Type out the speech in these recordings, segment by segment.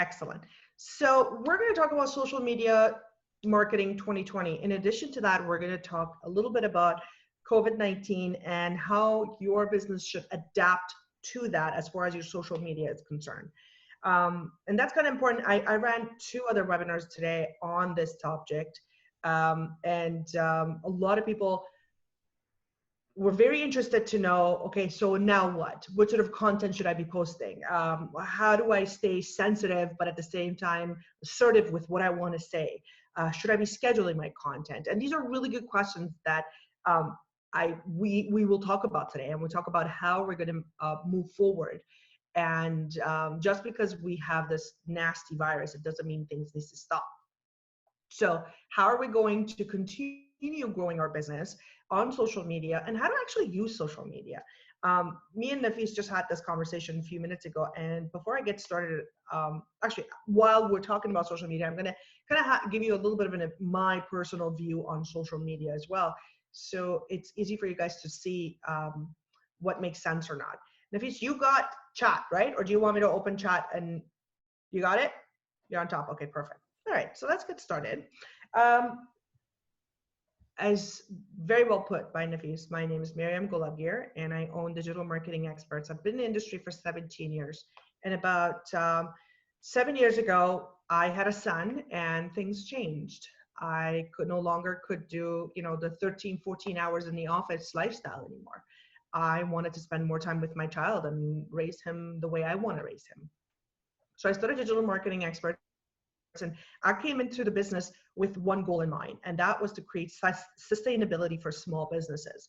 Excellent. So we're going to talk about social media marketing 2020. In addition to that, we're going to talk a little bit about COVID-19 and how your business should adapt to that as far as your social media is concerned. And that's kind of important. I ran 2 other webinars today on this subject. A lot of people were very interested to know, okay, so now what? What sort of content should I be posting? How do I stay sensitive, but at the same time assertive with what I want to say? Should I be scheduling my content? And these are really good questions that we will talk about today, and we'll talk about how we're going to move forward. And just because we have this nasty virus, it doesn't mean things need to stop. So how are we going to continue growing our business on social media, and how to actually use social media? Me and Nafis just had this conversation a few minutes ago, and before I get started, actually, while we're talking about social media, I'm going to kind of give you a little bit of my personal view on social media as well, so it's easy for you guys to see what makes sense or not. Nafis, you got chat, right? Or do you want me to open chat and you got it? You're on top. Okay, perfect. All right, so let's get started. As very well put by Nafis, my name is Maryam Golabgir, and I own Digital Marketing Experts. I've been in the industry for 17 years. And about 7 years ago, I had a son and things changed. I no longer could do, the 13, 14 hours in the office lifestyle anymore. I wanted to spend more time with my child and raise him the way I want to raise him. So I started Digital Marketing Experts, and I came into the business with one goal in mind, and that was to create sustainability for small businesses.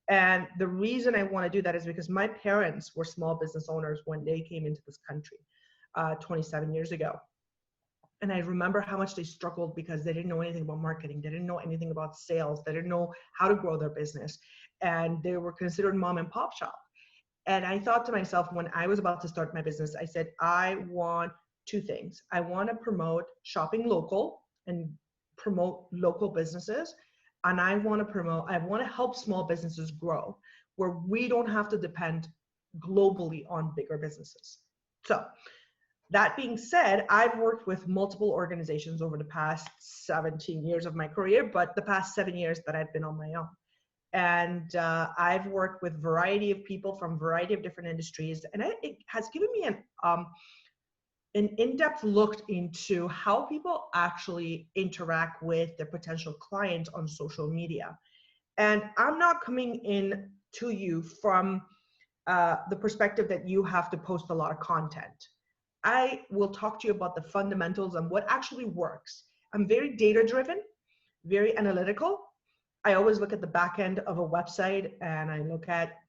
And the reason I want to do that is because my parents were small business owners when they came into this country 27 years ago. And I remember how much they struggled because they didn't know anything about marketing. They didn't know anything about sales. They didn't know how to grow their business. And they were considered mom and pop shop. And I thought to myself, when I was about to start my business, I said, I want 2 things. I want to promote shopping local and promote local businesses. And I want to help small businesses grow where we don't have to depend globally on bigger businesses. So that being said, I've worked with multiple organizations over the past 17 years of my career, but the past 7 years that I've been on my own. And I've worked with a variety of people from a variety of different industries. And it has given me an in-depth look into how people actually interact with their potential clients on social media. And I'm not coming in to you from the perspective that you have to post a lot of content. I will talk to you about the fundamentals and what actually works. I'm very data-driven, very analytical. I always look at the back end of a website, and I look at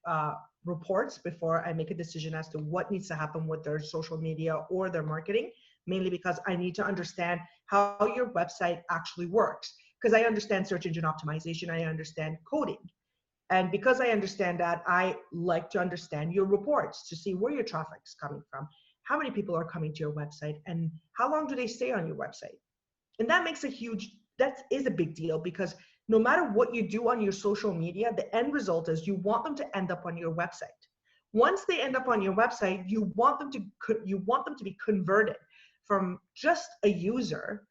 reports before I make a decision as to what needs to happen with their social media or their marketing, mainly because I need to understand how your website actually works. Because I understand search engine optimization, I understand coding. And because I understand that, I like to understand your reports to see where your traffic is coming from, how many people are coming to your website, and how long do they stay on your website. And that is a big deal, because no matter what you do on your social media, the end result is you want them to end up on your website. Once they end up on your website, you want them to be converted from just a visitor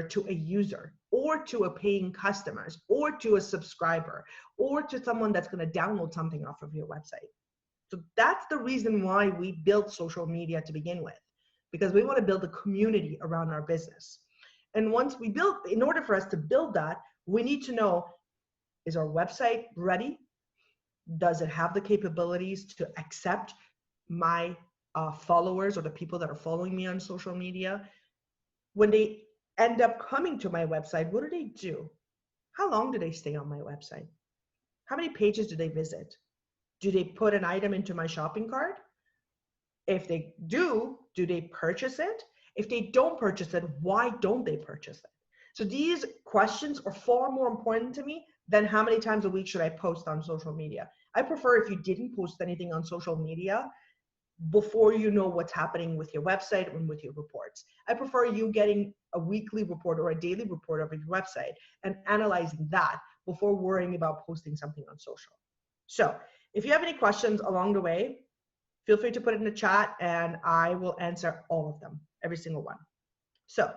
to a user, or to a paying customer, or to a subscriber, or to someone that's going to download something off of your website. So that's the reason why we built social media to begin with, because we want to build a community around our business. And in order for us to build that, we need to know, is our website ready? Does it have the capabilities to accept my followers or the people that are following me on social media? When they end up coming to my website, what do they do? How long do they stay on my website? How many pages do they visit? Do they put an item into my shopping cart? If they do they purchase it? If they don't purchase it, why don't they purchase it? So these questions are far more important to me than how many times a week should I post on social media. I prefer if you didn't post anything on social media before you know what's happening with your website and with your reports. I prefer you getting a weekly report or a daily report of your website and analyzing that before worrying about posting something on social. So if you have any questions along the way, feel free to put it in the chat and I will answer all of them, every single one. So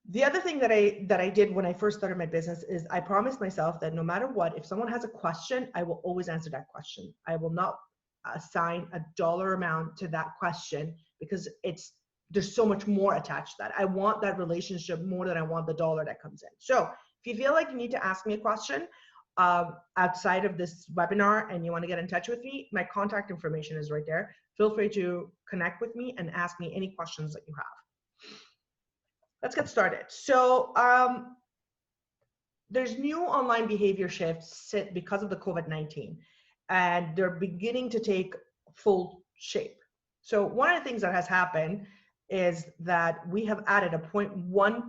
the other thing that I did when I first started my business is I promised myself that no matter what, if someone has a question, I will always answer that question. I will not assign a dollar amount to that question because there's so much more attached to that. I want that relationship more than I want the dollar that comes in. So if you feel like you need to ask me a question outside of this webinar and you want to get in touch with me, my contact information is right there. Feel free to connect with me and ask me any questions that you have. Let's get started. So there's new online behavior shifts because of the COVID-19, and they're beginning to take full shape. So one of the things that has happened is that we have added a 0.1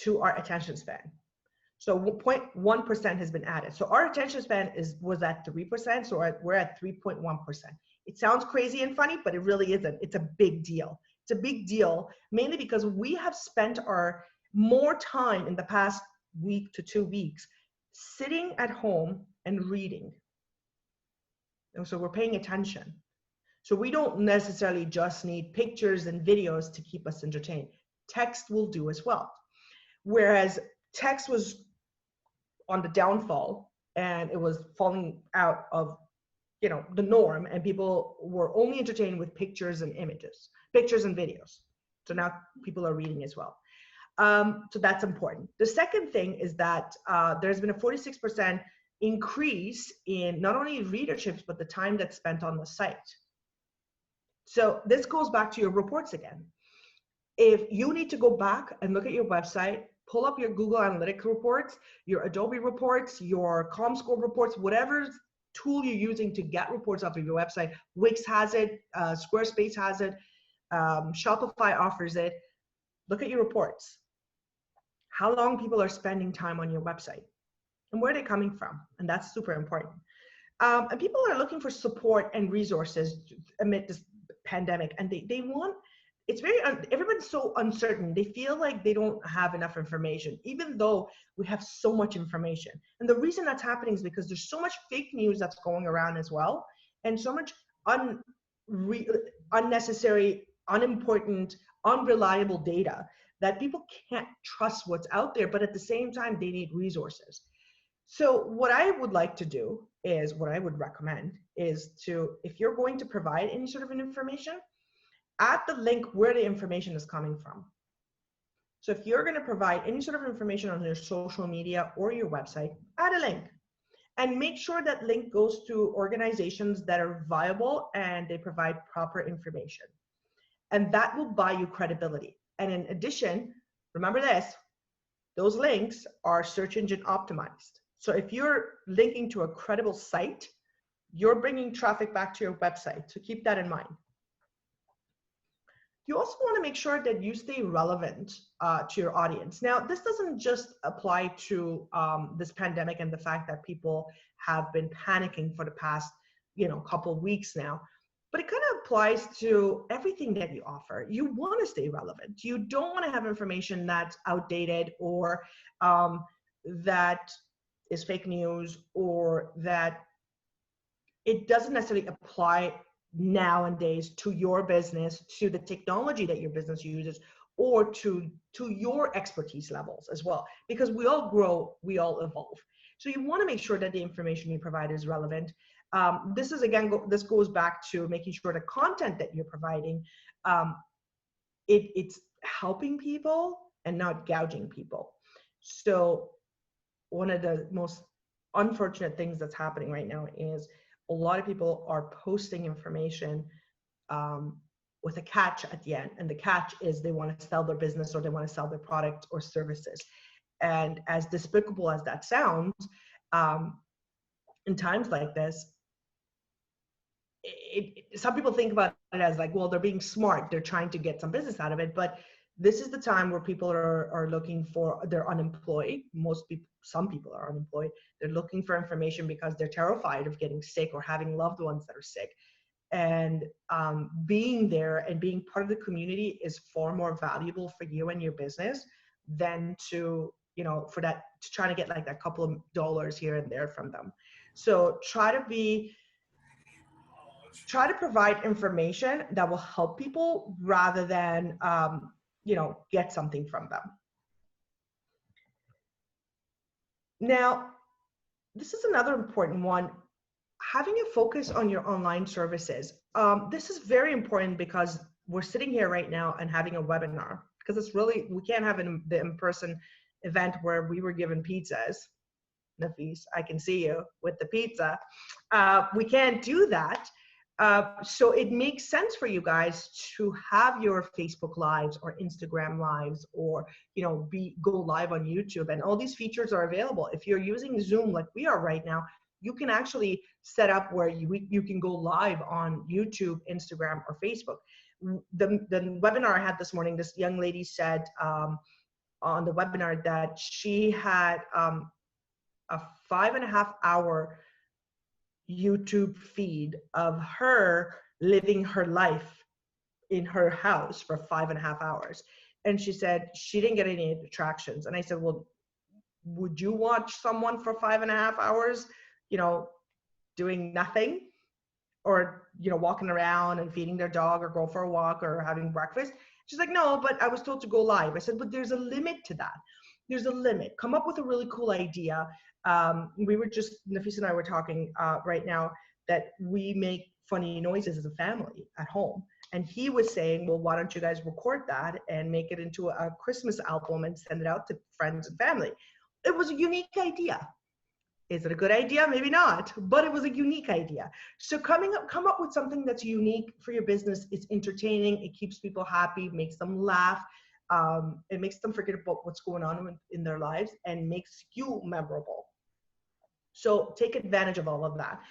to our attention span. So 0.1% has been added. So our attention span was at 3%, so we're at 3.1%. It sounds crazy and funny, but it really isn't. It's a big deal. It's a big deal, mainly because we have spent more time in the past week to 2 weeks sitting at home and reading. And so we're paying attention. So we don't necessarily just need pictures and videos to keep us entertained. Text will do as well. Whereas text was on the downfall and it was falling out of the norm, and people were only entertained with pictures and images, pictures and videos. So now people are reading as well. So that's important. The second thing is that there's been a 46% increase in not only readerships, but the time that's spent on the site. So this goes back to your reports again. If you need to go back and look at your website, pull up your Google Analytics reports, your Adobe reports, your ComScore reports, whatever tool you're using to get reports off of your website. Wix has it, Squarespace has it, Shopify offers it. Look at your reports. How long people are spending time on your website and where are they coming from? And that's super important. And people are looking for support and resources amid this pandemic, and they want, everyone's so uncertain. They feel like they don't have enough information, even though we have so much information. And the reason that's happening is because there's so much fake news that's going around as well, and so much unnecessary, unimportant, unreliable data that people can't trust what's out there, but at the same time, they need resources. So what I would like to do is, what I would recommend is to, if you're going to provide any sort of an information, add the link where the information is coming from. So if you're going to provide any sort of information on your social media or your website, add a link and make sure that link goes to organizations that are viable and they provide proper information. And that will buy you credibility. And in addition, remember this, those links are search engine optimized. So if you're linking to a credible site, you're bringing traffic back to your website. So keep that in mind. You also want to make sure that you stay relevant to your audience. Now, this doesn't just apply to this pandemic and the fact that people have been panicking for the past, couple of weeks now, but it kind of applies to everything that you offer. You want to stay relevant. You don't want to have information that's outdated or that is fake news, or that it doesn't necessarily apply nowadays to your business, to the technology that your business uses, or to your expertise levels as well, because we all grow, we all evolve. So you want to make sure that the information you provide is relevant. This is, again, this goes back to making sure the content that you're providing, it's helping people and not gouging people. So one of the most unfortunate things that's happening right now is a lot of people are posting information with a catch at the end. And the catch is they want to sell their business or they want to sell their product or services. And as despicable as that sounds, in times like this, some people think about it as like, well, they're being smart. They're trying to get some business out of it. But this is the time where people are looking for, they're unemployed. Some people are unemployed. They're looking for information because they're terrified of getting sick or having loved ones that are sick. And being there and being part of the community is far more valuable for you and your business than to, for that, to try to get like that couple of dollars here and there from them. So try to be try to provide information that will help people rather than, get something from them. Now, this is another important one. Having a focus on your online services. This is very important because we're sitting here right now and having a webinar, because it's really, we can't have the in-person event where we were given pizzas. Nafis, I can see you with the pizza. We can't do that. So it makes sense for you guys to have your Facebook lives or Instagram lives, or go live on YouTube, and all these features are available. If you're using Zoom like we are right now, you can actually set up where you can go live on YouTube, Instagram, or Facebook. The webinar I had this morning, this young lady said on the webinar that she had a 5.5 hour YouTube feed of her living her life in her house for 5.5 hours. And she said she didn't get any attractions. And I said, well, would you watch someone for 5.5 hours, doing nothing, or, walking around and feeding their dog, or go for a walk, or having breakfast? She's like, no, but I was told to go live. I said, but there's a limit to that. There's a limit. Come up with a really cool idea. Nafis and I were talking right now that we make funny noises as a family at home. And he was saying, well, why don't you guys record that and make it into a Christmas album and send it out to friends and family? It was a unique idea. Is it a good idea? Maybe not, but it was a unique idea. So come up with something that's unique for your business. It's entertaining. It keeps people happy, makes them laugh. It makes them forget about what's going on in their lives, and makes you memorable. So take advantage of all of that.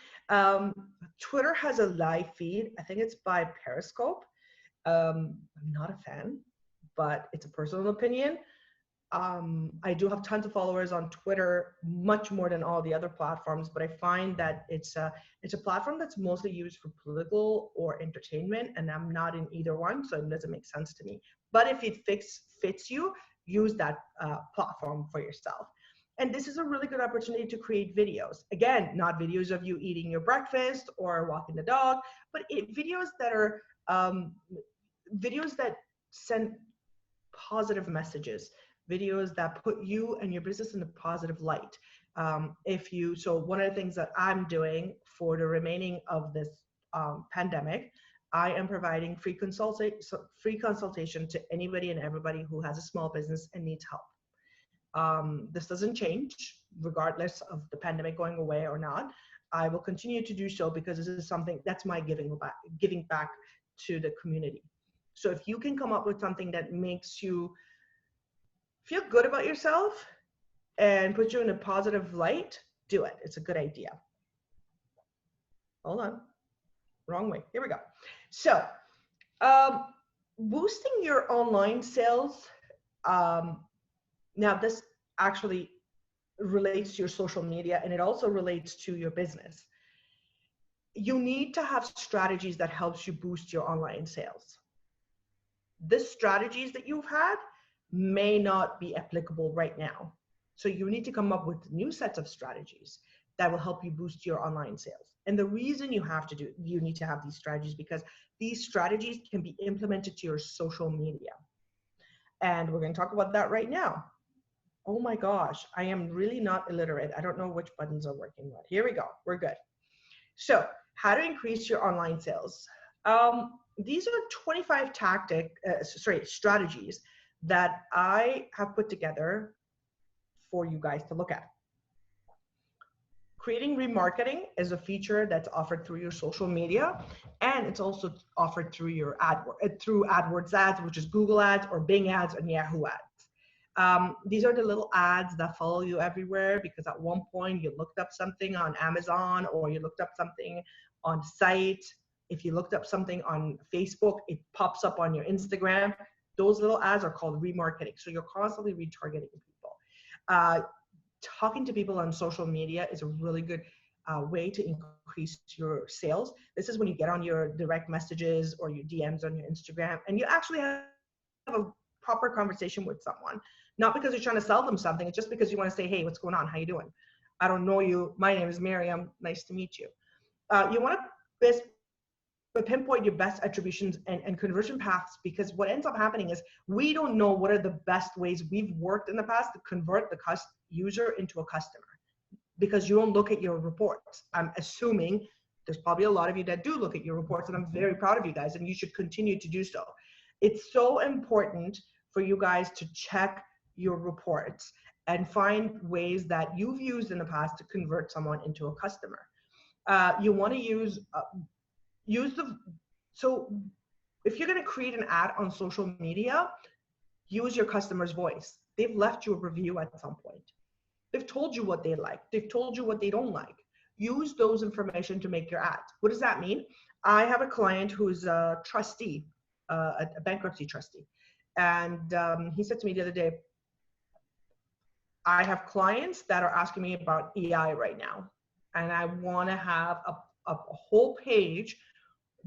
Twitter has a live feed. I think it's by Periscope. I'm not a fan, but it's a personal opinion. I do have tons of followers on Twitter, much more than all the other platforms, but I find that it's a platform that's mostly used for political or entertainment, and I'm not in either one, so it doesn't make sense to me. But if it fits you, use that platform for yourself. And this is a really good opportunity to create videos. Again, not videos of you eating your breakfast or walking the dog, but videos that are videos that send positive messages, videos that put you and your business in a positive light. So one of the things that I'm doing for the remaining of this pandemic, I am providing free consultation to anybody and everybody who has a small business and needs help. This doesn't change regardless of the pandemic going away or not. I will continue to do so because this is something that's my giving back to the community. So if you can come up with something that makes you feel good about yourself and put you in a positive light, do it. It's a good idea. Hold on, wrong way. Here we go. So boosting your online sales. Now this actually relates to your social media, and it also relates to your business. You need to have strategies that helps you boost your online sales. The strategies that you've had may not be applicable right now. So you need to come up with new sets of strategies that will help you boost your online sales. And the reason you need to have these strategies, because these strategies can be implemented to your social media. And we're going to talk about that right now. Oh my gosh, I am really not illiterate. I don't know which buttons are working. Here we go. We're good. So how to increase your online sales. These are 25 strategies that I have put together for you guys to look at. Creating remarketing is a feature that's offered through your social media, and it's also offered through your AdWords ads, which is Google ads or Bing ads and Yahoo ads. These are the little ads that follow you everywhere because at one point you looked up something on Amazon, or you looked up something on site. If you looked up something on Facebook, it pops up on your Instagram. Those little ads are called remarketing. So you're constantly retargeting people. Talking to people on social media is a really good way to increase your sales. This is when you get on your direct messages or your DMs on your Instagram and you actually have a proper conversation with someone. Not because you're trying to sell them something, it's just because you want to say, hey, what's going on? How you doing? I don't know you. My name is Maryam. Nice to meet you. You want to but pinpoint your best attributions and conversion paths, because what ends up happening is we don't know what are the best ways we've worked in the past to convert the user into a customer, because you don't look at your reports. I'm assuming there's probably a lot of you that do look at your reports, and I'm very proud of you guys, and you should continue to do so. It's so important for you guys to check your reports and find ways that you've used in the past to convert someone into a customer. You want to so if you're going to create an ad on social media, use your customer's voice. They've left you a review at some point. They've told you what they like. They've told you what they don't like. Use those information to make your ads. What does that mean? I have a client who's a trustee, a bankruptcy trustee. And he said to me the other day, I have clients that are asking me about EI right now. And I want to have a whole page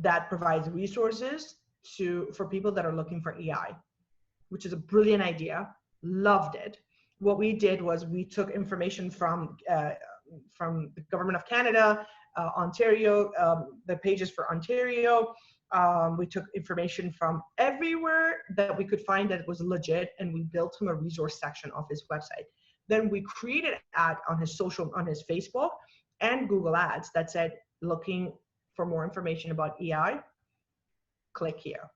that provides resources for people that are looking for EI, which is a brilliant idea. Loved it. What we did was we took information from the Government of Canada, Ontario, the pages for Ontario. We took information from everywhere that we could find that was legit, and we built him a resource section of his website. Then we created an ad on his Facebook and Google Ads that said, looking for more information about EI, click here.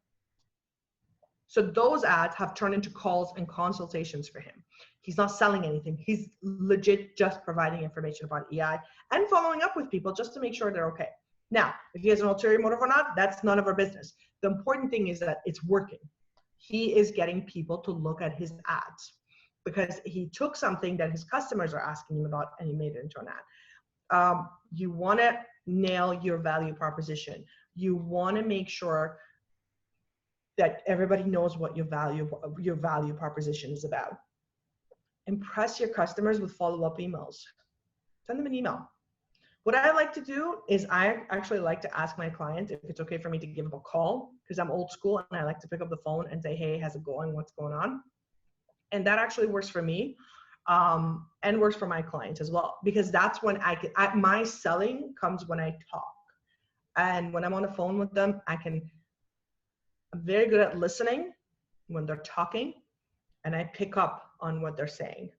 So those ads have turned into calls and consultations for him. He's not selling anything. He's legit just providing information about EI and following up with people just to make sure they're okay. Now, if he has an ulterior motive or not, that's none of our business. The important thing is that it's working. He is getting people to look at his ads because he took something that his customers are asking him about and he made it into an ad. You want to nail your value proposition. You want to make sure that everybody knows what your value proposition is about. Impress your customers with follow-up emails. Send them an email. What I like to do is I actually like to ask my clients if it's okay for me to give them a call, because I'm old school and I like to pick up the phone and say, hey, how's it going? What's going on? And that actually works for me and works for my clients as well, because that's when my selling comes when I talk. And when I'm on the phone with them, I'm very good at listening when they're talking, and I pick up on what they're saying.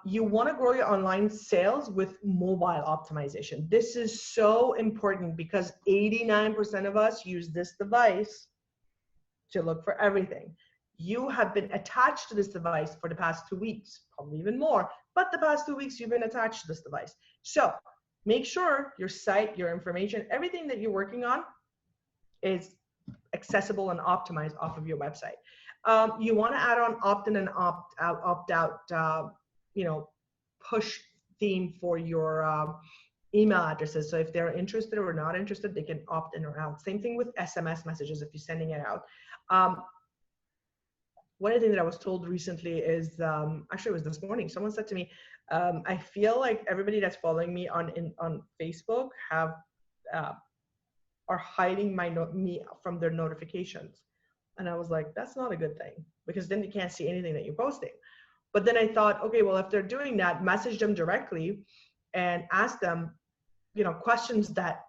You want to grow your online sales with mobile optimization. This is so important because 89% of us use this device to look for everything. You have been attached to this device for the past 2 weeks, probably even more, but the past 2 weeks you've been attached to this device. So make sure your site, your information, everything that you're working on is accessible and optimized off of your website. You want to add on opt-in and opt-out, push theme for your email addresses. So if they're interested or not interested, they can opt in or out. Same thing with SMS messages if you're sending it out. One of the things that I was told recently is, actually it was this morning, someone said to me, I feel like everybody that's following me on Facebook are hiding me from their notifications. And I was like, that's not a good thing, because then you can't see anything that you're posting. But then I thought, okay, well, if they're doing that, message them directly and ask them, questions that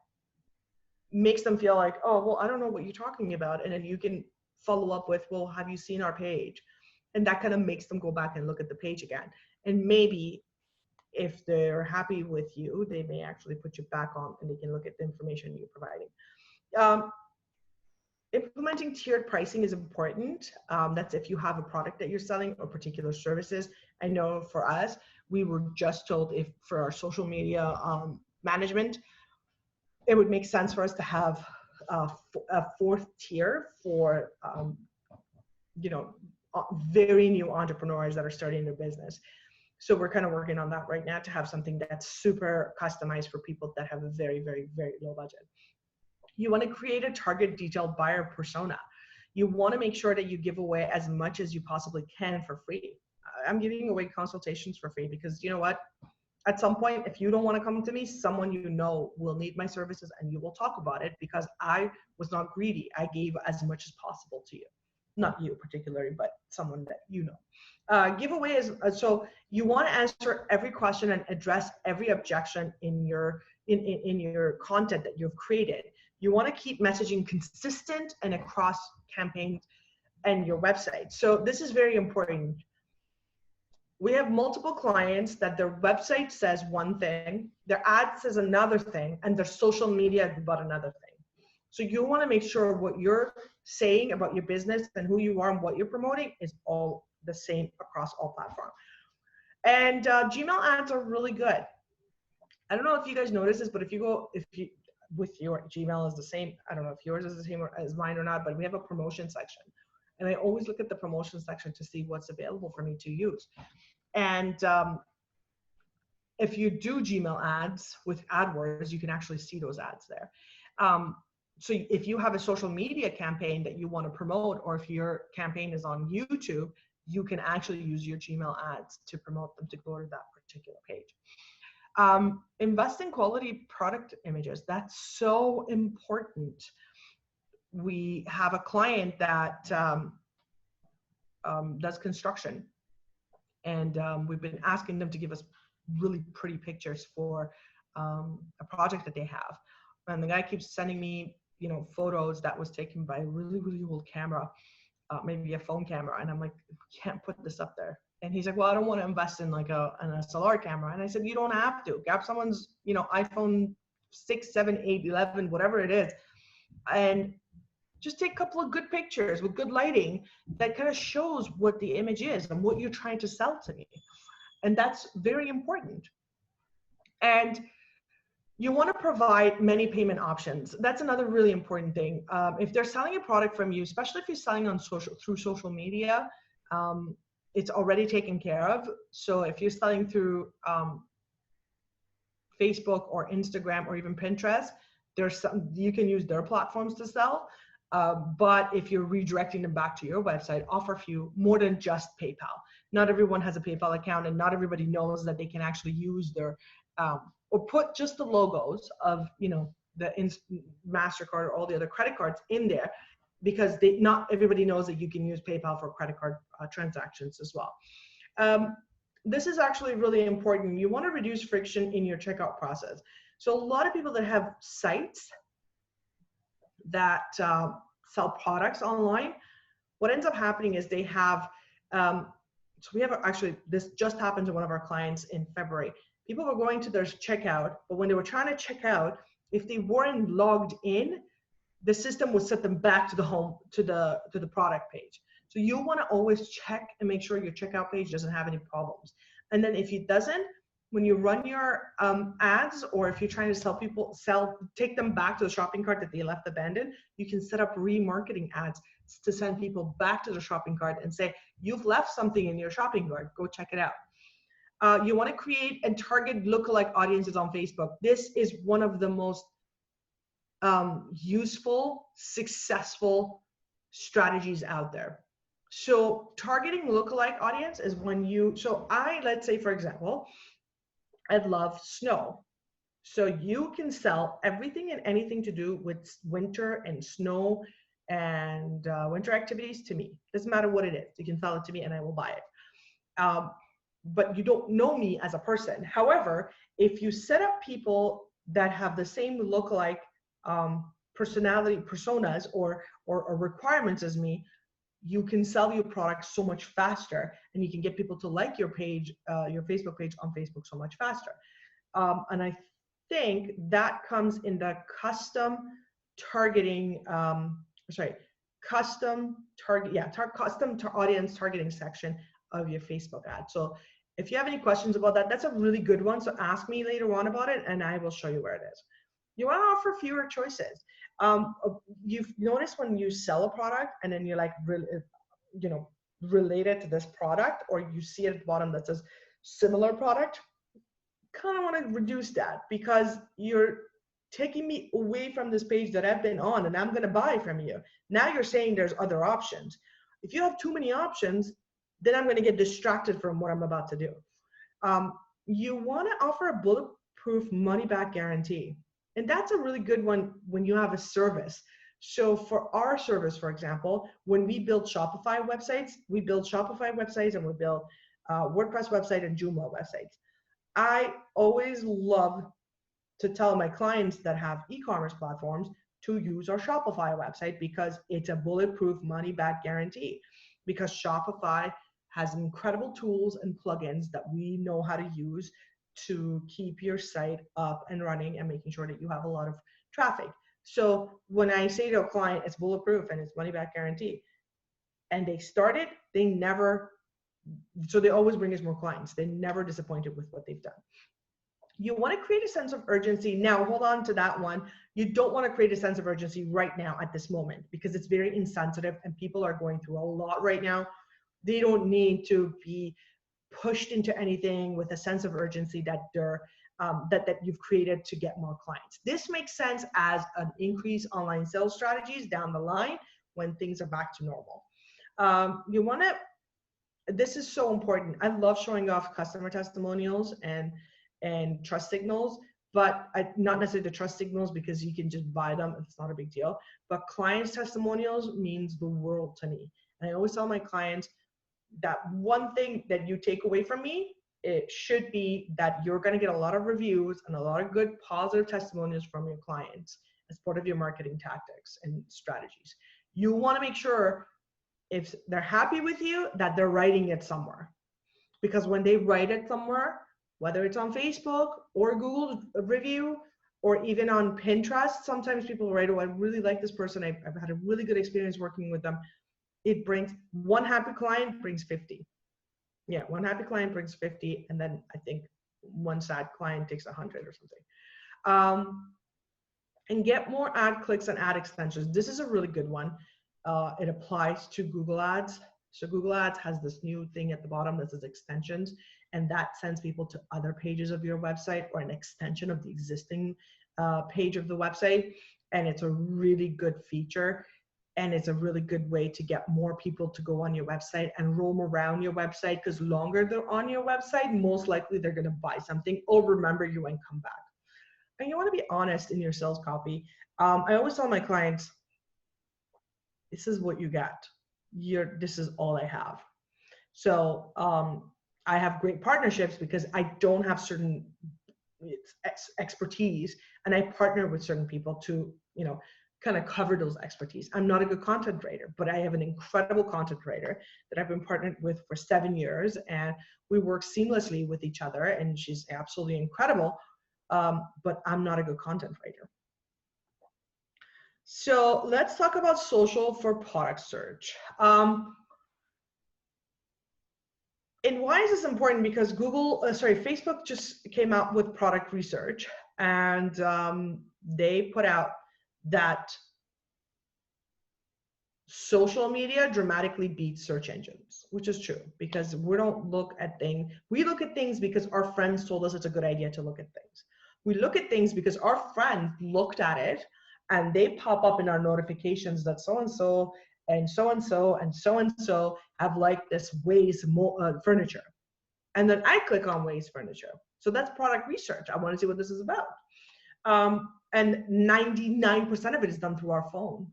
makes them feel like, oh, well, I don't know what you're talking about. And if you can follow up with, well, have you seen our page? And that kind of makes them go back and look at the page again. And maybe if they're happy with you, they may actually put you back on and they can look at the information you're providing. Implementing tiered pricing is important. That's if you have a product that you're selling or particular services. I know for us, we were just told if for our social media management, it would make sense for us to have a fourth tier for, very new entrepreneurs that are starting their business. So we're kind of working on that right now to have something that's super customized for people that have a very, very, very low budget. You want to create a target detailed buyer persona. You want to make sure that you give away as much as you possibly can for free. I'm giving away consultations for free because you know what? At some point, if you don't want to come to me, someone will need my services and you will talk about it because I was not greedy. I gave as much as possible to you. Not you particularly, but someone that you know. Giveaway is, so you want to answer every question and address every objection in your content that you've created. You want to keep messaging consistent and across campaigns and your website. So this is very important. We have multiple clients that their website says one thing, their ad says another thing, and their social media is about another thing. So you want to make sure what you're saying about your business and who you are and what you're promoting is all the same across all platforms. And Gmail ads are really good. I don't know if you guys notice this, but if you with your Gmail is the same, I don't know if yours is the same as mine or not, but we have a promotion section. And I always look at the promotion section to see what's available for me to use. And if you do Gmail ads with AdWords, you can actually see those ads there. So if you have a social media campaign that you want to promote, or if your campaign is on YouTube, you can actually use your Gmail ads to promote them to go to that particular page. Invest in quality product images. That's so important. We have a client that does construction, and we've been asking them to give us really pretty pictures for a project that they have. And the guy keeps sending me, photos that was taken by a really, really old camera, maybe a phone camera. And I'm like, you can't put this up there. And he's like, well, I don't want to invest in like an SLR camera. And I said, you don't have to. Grab someone's, iPhone 6, 7, 8, 11, whatever it is. And just take a couple of good pictures with good lighting that kind of shows what the image is and what you're trying to sell to me. And that's very important. And you want to provide many payment options. That's another really important thing. If they're selling a product from you, especially if you're selling on through social media, it's already taken care of. So if you're selling through Facebook or Instagram or even Pinterest, you can use their platforms to sell. But if you're redirecting them back to your website, offer a few more than just PayPal. Not everyone has a PayPal account, and not everybody knows that they can actually use their or put just the logos of the MasterCard or all the other credit cards in there, because not everybody knows that you can use PayPal for credit card transactions as well. This is actually really important. You want to reduce friction in your checkout process. So a lot of people that have sites that sell products online, what ends up happening is they have, so we have actually, this just happened to one of our clients in February. People were going to their checkout, but when they were trying to check out, if they weren't logged in, the system would set them back to the home, to the product page. So you want to always check and make sure your checkout page doesn't have any problems. And then if it doesn't, when you run your ads, or if you're trying to take them back to the shopping cart that they left abandoned, you can set up remarketing ads to send people back to the shopping cart and say, you've left something in your shopping cart, go check it out. You want to create and target lookalike audiences on Facebook. This is one of the most useful, successful strategies out there. So targeting lookalike audience is when let's say, for example, I love snow. So you can sell everything and anything to do with winter and snow and winter activities to me. Doesn't matter what it is. You can sell it to me and I will buy it. But you don't know me as a person. However, if you set up people that have the same lookalike personas or requirements as me, you can sell your product so much faster, and you can get people to like your page, your Facebook page on Facebook so much faster. And I think that comes in the custom targeting, custom audience targeting section of your Facebook ad. So if you have any questions about that, that's a really good one. So ask me later on about it and I will show you where it is. You want to offer fewer choices. You've noticed when you sell a product and then you're like, related to this product, or you see at the bottom that says similar product, kind of want to reduce that, because you're taking me away from this page that I've been on and I'm going to buy from you. Now you're saying there's other options. If you have too many options, then I'm going to get distracted from what I'm about to do. You want to offer a bulletproof money-back guarantee. And that's a really good one when you have a service. So for our service, for example, when we build Shopify websites, and we build WordPress website and Joomla websites. I always love to tell my clients that have e-commerce platforms, to use our Shopify website because it's a bulletproof money back guarantee. Because Shopify has incredible tools and plugins that we know how to use to keep your site up and running and making sure that you have a lot of traffic. So when I say to a client, it's bulletproof and it's money back guarantee, and they start it, they never, so they always bring us more clients. They're never disappointed with what they've done. You want to create a sense of urgency. Now, hold on to that one. You don't want to create a sense of urgency right now at this moment because it's very insensitive and people are going through a lot right now. They don't need to be pushed into anything with a sense of urgency that they're that you've created to get more clients. This makes sense as an increased online sales strategies down the line when things are back to normal. You want to, this is so important. I love showing off customer testimonials and trust signals, but not necessarily the trust signals because you can just buy them. It's not a big deal, but clients' testimonials means the world to me. And I always tell my clients that one thing that you take away from me, it should be that you're going to get a lot of reviews and a lot of good positive testimonials from your clients as part of your marketing tactics and strategies. You want to make sure if they're happy with you that they're writing it somewhere, because when they write it somewhere, whether it's on Facebook or Google review or even on Pinterest, sometimes people write, oh, I really like this person. I've had a really good experience working with them. It brings one happy client brings 50. Yeah, one happy client brings 50, and then I think one sad client takes 100 or something. And get more ad clicks and ad extensions. This is a really good one. It applies to Google Ads. So Google Ads has this new thing at the bottom that says extensions, and that sends people to other pages of your website or an extension of the existing page of the website. And it's a really good feature. And it's a really good way to get more people to go on your website and roam around your website, because longer they're on your website, most likely they're going to buy something or remember you and come back. And you want to be honest in your sales copy. I always tell my clients, this is what you get. This is all I have. So I have great partnerships because I don't have certain expertise, and I partner with certain people to, kind of cover those expertise. I'm not a good content writer, but I have an incredible content writer that I've been partnered with for 7 years, and we work seamlessly with each other, and she's absolutely incredible, but I'm not a good content writer. So let's talk about social for product search. And why is this important? Because Facebook just came out with product research, and they put out that social media dramatically beats search engines, which is true, because we don't look at things. We look at things because our friends told us it's a good idea to look at things. We look at things because our friends looked at it and they pop up in our notifications that so-and-so and so-and-so and so-and-so have liked this Ways furniture. And then I click on Ways furniture. So that's product research. I want to see what this is about. And 99% of it is done through our phone.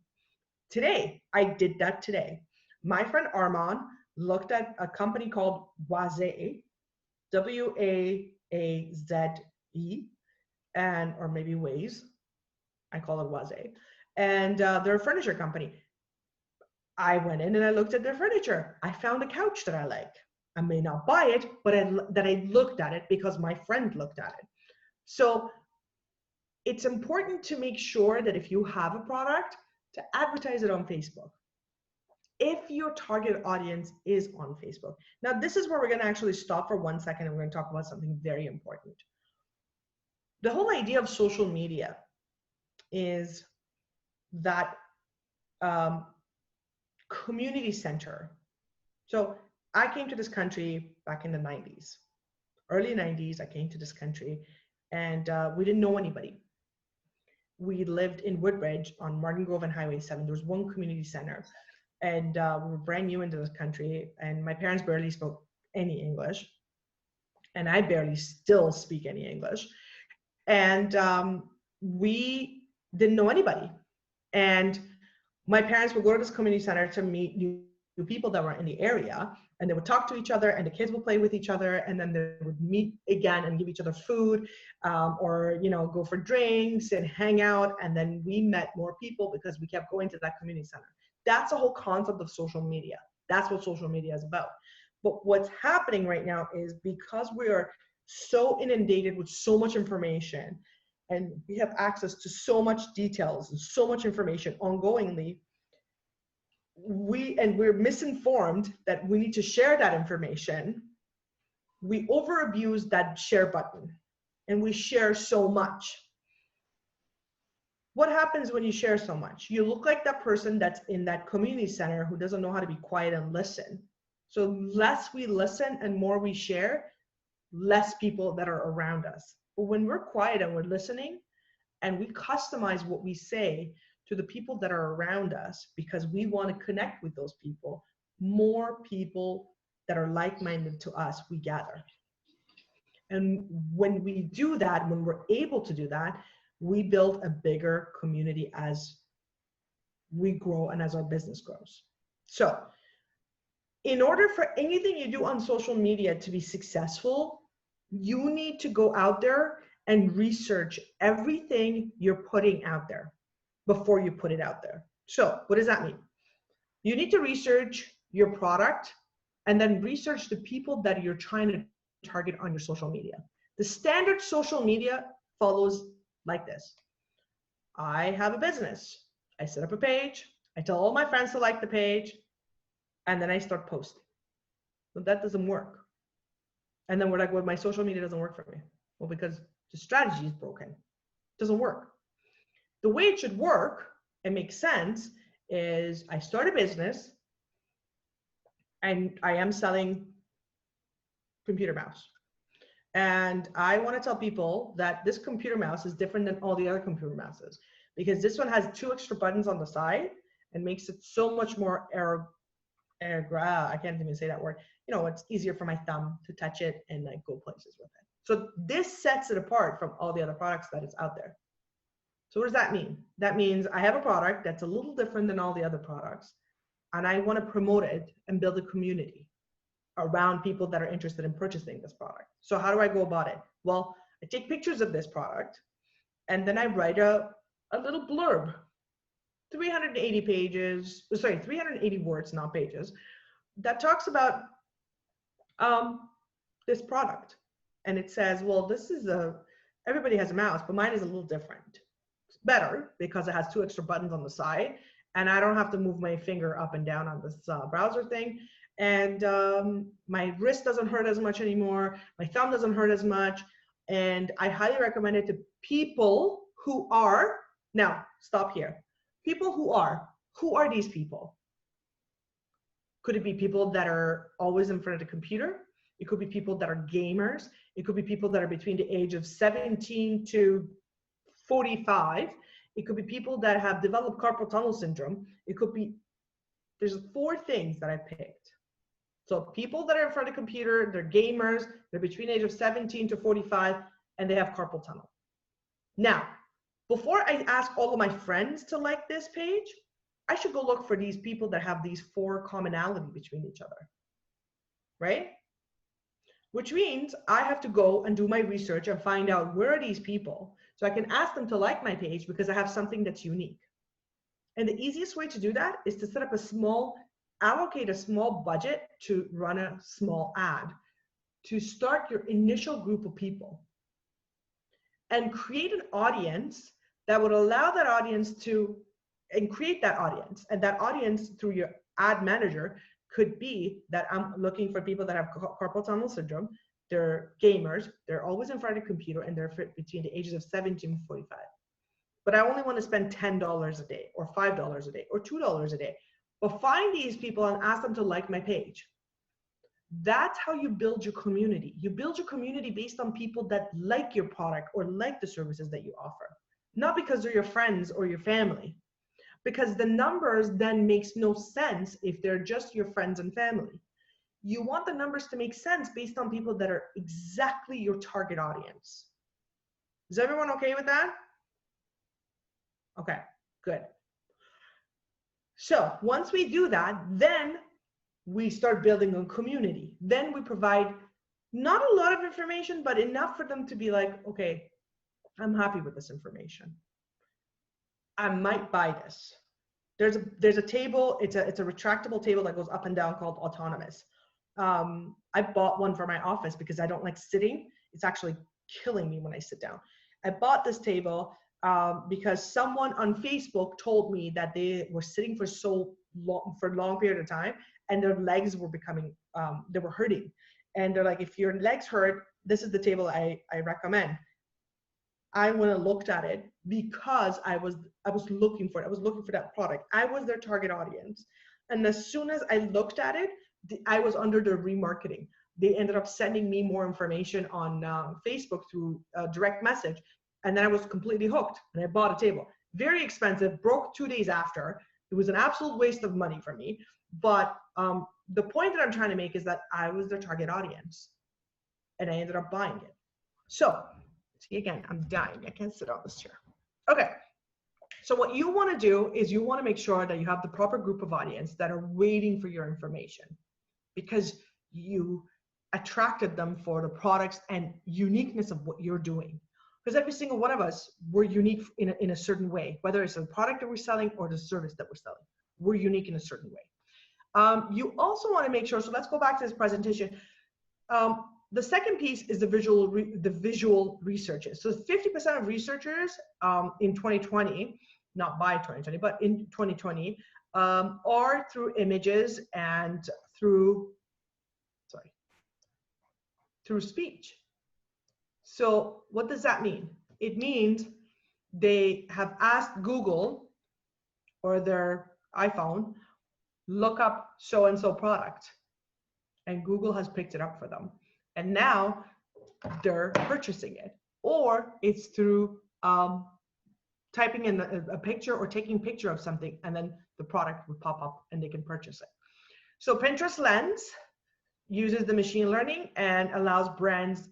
Today, I did that today. My friend Armand looked at a company called YSBEC, W-A-A-Z-E, or maybe Ways. I call it YSBEC. And they're a furniture company. I went in and I looked at their furniture. I found a couch that I like. I may not buy it, but I looked at it because my friend looked at it. So it's important to make sure that if you have a product, to advertise it on Facebook, if your target audience is on Facebook. Now, this is where we're going to actually stop for 1 second, and we're going to talk about something very important. The whole idea of social media is that community center. So I came to this country back in the 90s, early 90s. I came to this country, and we didn't know anybody. We lived in Woodbridge on Martin Grove and Highway 7. There was one community center, and we were brand new into this country, and my parents barely spoke any English, and I barely still speak any English, and we didn't know anybody. And my parents would go to this community center to meet new people that were in the area, And they would talk to each other, and the kids would play with each other, and then they would meet again and give each other food, or go for drinks and hang out. And then we met more people because we kept going to that community center. That's the whole concept of social media. That's what social media is about. But what's happening right now is, because we are so inundated with so much information, and we have access to so much details and so much information ongoingly, we're misinformed that we need to share that information. We over abuse that share button, and we share so much. What happens when you share so much? You look like that person that's in that community center who doesn't know how to be quiet and listen. So less we listen and more we share, less people that are around us. But when we're quiet and we're listening, and we customize what we say to the people that are around us, because we want to connect with those people, more people that are like-minded to us, we gather. And when we do that, when we're able to do that, we build a bigger community as we grow and as our business grows. So in order for anything you do on social media to be successful, you need to go out there and research everything you're putting out there before you put it out there. So what does that mean? You need to research your product, and then research the people that you're trying to target on your social media. The standard social media follows like this. I have a business. I set up a page. I tell all my friends to like the page, and then I start posting. But that doesn't work. And then we're like, well, my social media doesn't work for me. Well, because the strategy is broken. It doesn't work. The way it should work and make sense is, I start a business and I am selling computer mouse. And I want to tell people that this computer mouse is different than all the other computer mouses, because this one has 2 extra buttons on the side and makes it so much more I can't even say that word. It's easier for my thumb to touch it and like go places with it. So this sets it apart from all the other products that is out there. So what does that mean? That means I have a product that's a little different than all the other products, and I want to promote it and build a community around people that are interested in purchasing this product. So how do I go about it? Well, I take pictures of this product, and then I write a little blurb, 380 words, not pages, that talks about this product. And it says, well, everybody has a mouse, but mine is a little different. It's better because it has 2 extra buttons on the side, and I don't have to move my finger up and down on this browser thing. And my wrist doesn't hurt as much anymore. My thumb doesn't hurt as much. And I highly recommend it to people who are, now stop here. People who are these people? Could it be people that are always in front of the computer? It could be people that are gamers. It could be people that are between the age of 17 to 45. It could be people that have developed carpal tunnel syndrome. There's 4 things that I picked. So people that are in front of the computer, they're gamers, they're between the age of 17 to 45, and they have carpal tunnel. Now, before I ask all of my friends to like this page, I should go look for these people that have these 4 commonalities between each other, right? Which means I have to go and do my research and find out where are these people, so I can ask them to like my page because I have something that's unique. And the easiest way to do that is to set up allocate a small budget to run a small ad, to start your initial group of people, and create an audience that would allow that audience and create that audience. And that audience, through your ad manager, could be that I'm looking for people that have carpal tunnel syndrome, they're gamers, they're always in front of the computer, and they're between the ages of 17 and 45. But I only want to spend $10 a day, or $5 a day, or $2 a day. But find these people and ask them to like my page. That's how you build your community. You build your community based on people that like your product or like the services that you offer. Not because they're your friends or your family. Because the numbers then makes no sense if they're just your friends and family. You want the numbers to make sense based on people that are exactly your target audience. Is everyone okay with that? Okay, good. So once we do that, then we start building a community. Then we provide not a lot of information, but enough for them to be like, okay, I'm happy with this information. I might buy this. There's a table, it's a retractable table that goes up and down called Autonomous. I bought one for my office because I don't like sitting. It's actually killing me when I sit down. I bought this table because someone on Facebook told me that they were sitting for a long period of time, and their legs were becoming, they were hurting. And they're like, if your legs hurt, this is the table I recommend. I went and looked at it because I was looking for it. I was looking for that product. I was their target audience. And as soon as I looked at it, I was under the remarketing. They ended up sending me more information on Facebook through direct message. And then I was completely hooked, and I bought a table. Very expensive, broke 2 days after. It was an absolute waste of money for me. But the point that I'm trying to make is that I was their target audience, and I ended up buying it. So, see, again, I'm dying. I can't sit on this chair. Okay. So what you want to do is you want to make sure that you have the proper group of audience that are waiting for your information, because you attracted them for the products and uniqueness of what you're doing. Because every single one of us, we're unique in a certain way, whether it's a product that we're selling or the service that we're selling. We're unique in a certain way. You also want to make sure, so let's go back to this presentation. The second piece is the visual researches. So 50% of researchers in 2020, not by 2020, but in 2020, are through images and through speech. So what does that mean? It means they have asked Google or their iPhone, look up so-and-so product, and Google has picked it up for them. And now they're purchasing it. Or it's through typing in a picture or taking a picture of something, and then the product would pop up and they can purchase it. So Pinterest Lens uses the machine learning and allows brands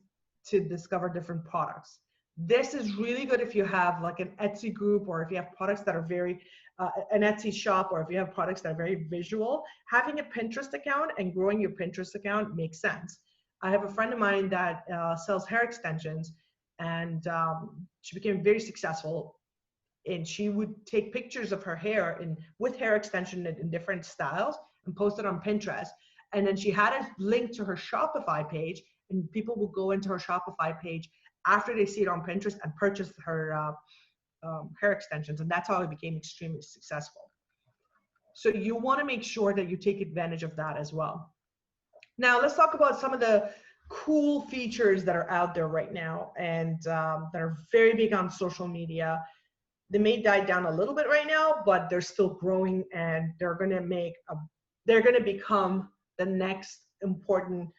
to discover different products. This is really good if you have like an Etsy group, or if you have products that are very, an Etsy shop, or if you have products that are very visual. Having a Pinterest account and growing your Pinterest account makes sense. I have a friend of mine that sells hair extensions, and she became very successful. And she would take pictures of her hair with hair extension in different styles and post it on Pinterest. And then she had a link to her Shopify page, and people will go into her Shopify page after they see it on Pinterest and purchase her hair extensions. And that's how it became extremely successful. So you want to make sure that you take advantage of that as well. Now let's talk about some of the cool features that are out there right now, and that are very big on social media. They may die down a little bit right now, but they're still growing, and they're going to become the next important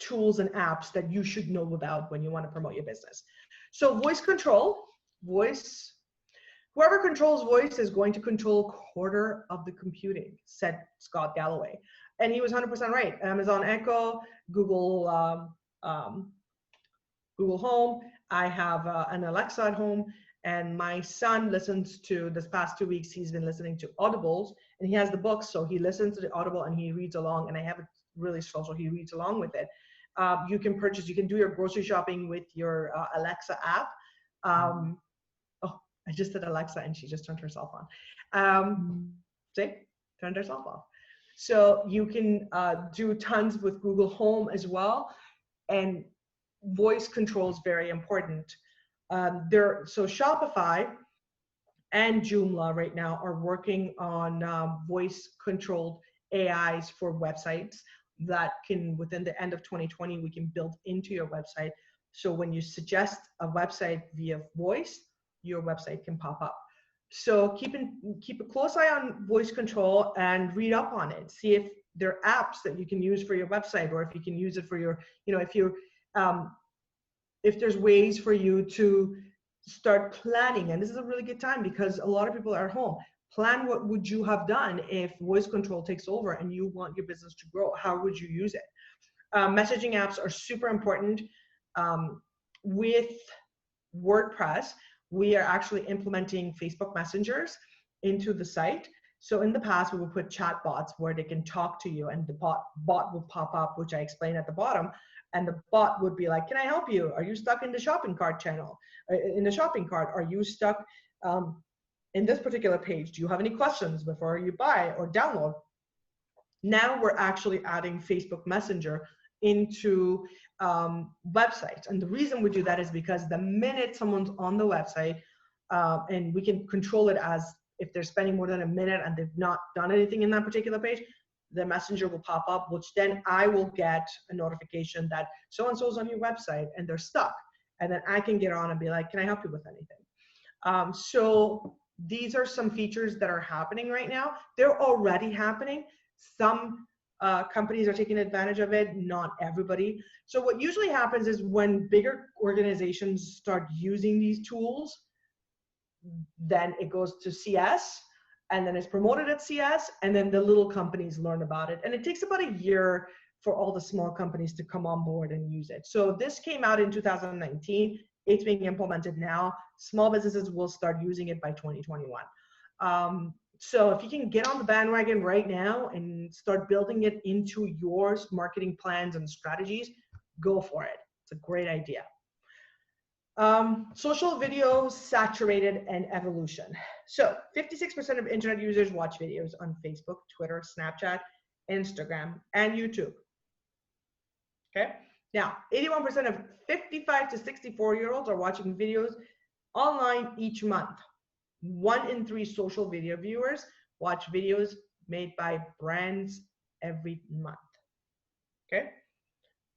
tools and apps that you should know about when you want to promote your business. So voice control, whoever controls voice is going to control a quarter of the computing, said Scott Galloway. And he was 100% right. Amazon Echo, Google Home. I have an Alexa at home, and my son listens to, this past 2 weeks, he's been listening to Audibles, and he has the books, so he listens to the Audible and he reads along, and I have it really slow, so he reads along with it. You can do your grocery shopping with your Alexa app. Oh, I just said Alexa and she just turned herself on. See, turned herself off. So you can do tons with Google Home as well, and voice control is very important. So Shopify and Joomla right now are working on voice-controlled AIs for websites that can, within the end of 2020, we can build into your website. So when you suggest a website via voice, your website can pop up. So keep a close eye on voice control and read up on it. See if there are apps that you can use for your website, or if you can use it for your, if there's ways for you to start planning. And this is a really good time because a lot of people are at home. Plan what would you have done if voice control takes over and you want your business to grow. How would you use it? Messaging apps are super important. With WordPress, we are actually implementing Facebook Messengers into the site. So in the past, we would put chat bots where they can talk to you, and the bot will pop up, which I explained at the bottom. And the bot would be like, can I help you? Are you stuck in the shopping cart channel? In the shopping cart? Are you stuck in this particular page? Do you have any questions before you buy or download? Now we're actually adding Facebook Messenger into websites. And the reason we do that is because the minute someone's on the website, and we can control it as if they're spending more than a minute and they've not done anything in that particular page, the messenger will pop up, which then I will get a notification that so-and-so's on your website and they're stuck. And then I can get on and be like, can I help you with anything? So these are some features that are happening right now. They're already happening. Some companies are taking advantage of it, not everybody. So what usually happens is when bigger organizations start using these tools, then it goes to CS, and then it's promoted at CS, and then the little companies learn about it. And it takes about a year for all the small companies to come on board and use it. So this came out in 2019. It's being implemented now. Small businesses will start using it by 2021. So if you can get on the bandwagon right now and start building it into your marketing plans and strategies, go for it. It's a great idea. Social video saturated and evolution. So 56% of internet users watch videos on Facebook, Twitter, Snapchat, Instagram, and YouTube. Okay. Now, 81% of 55 to 64-year-olds are watching videos online each month. 1 in 3 social video viewers watch videos made by brands every month. Okay.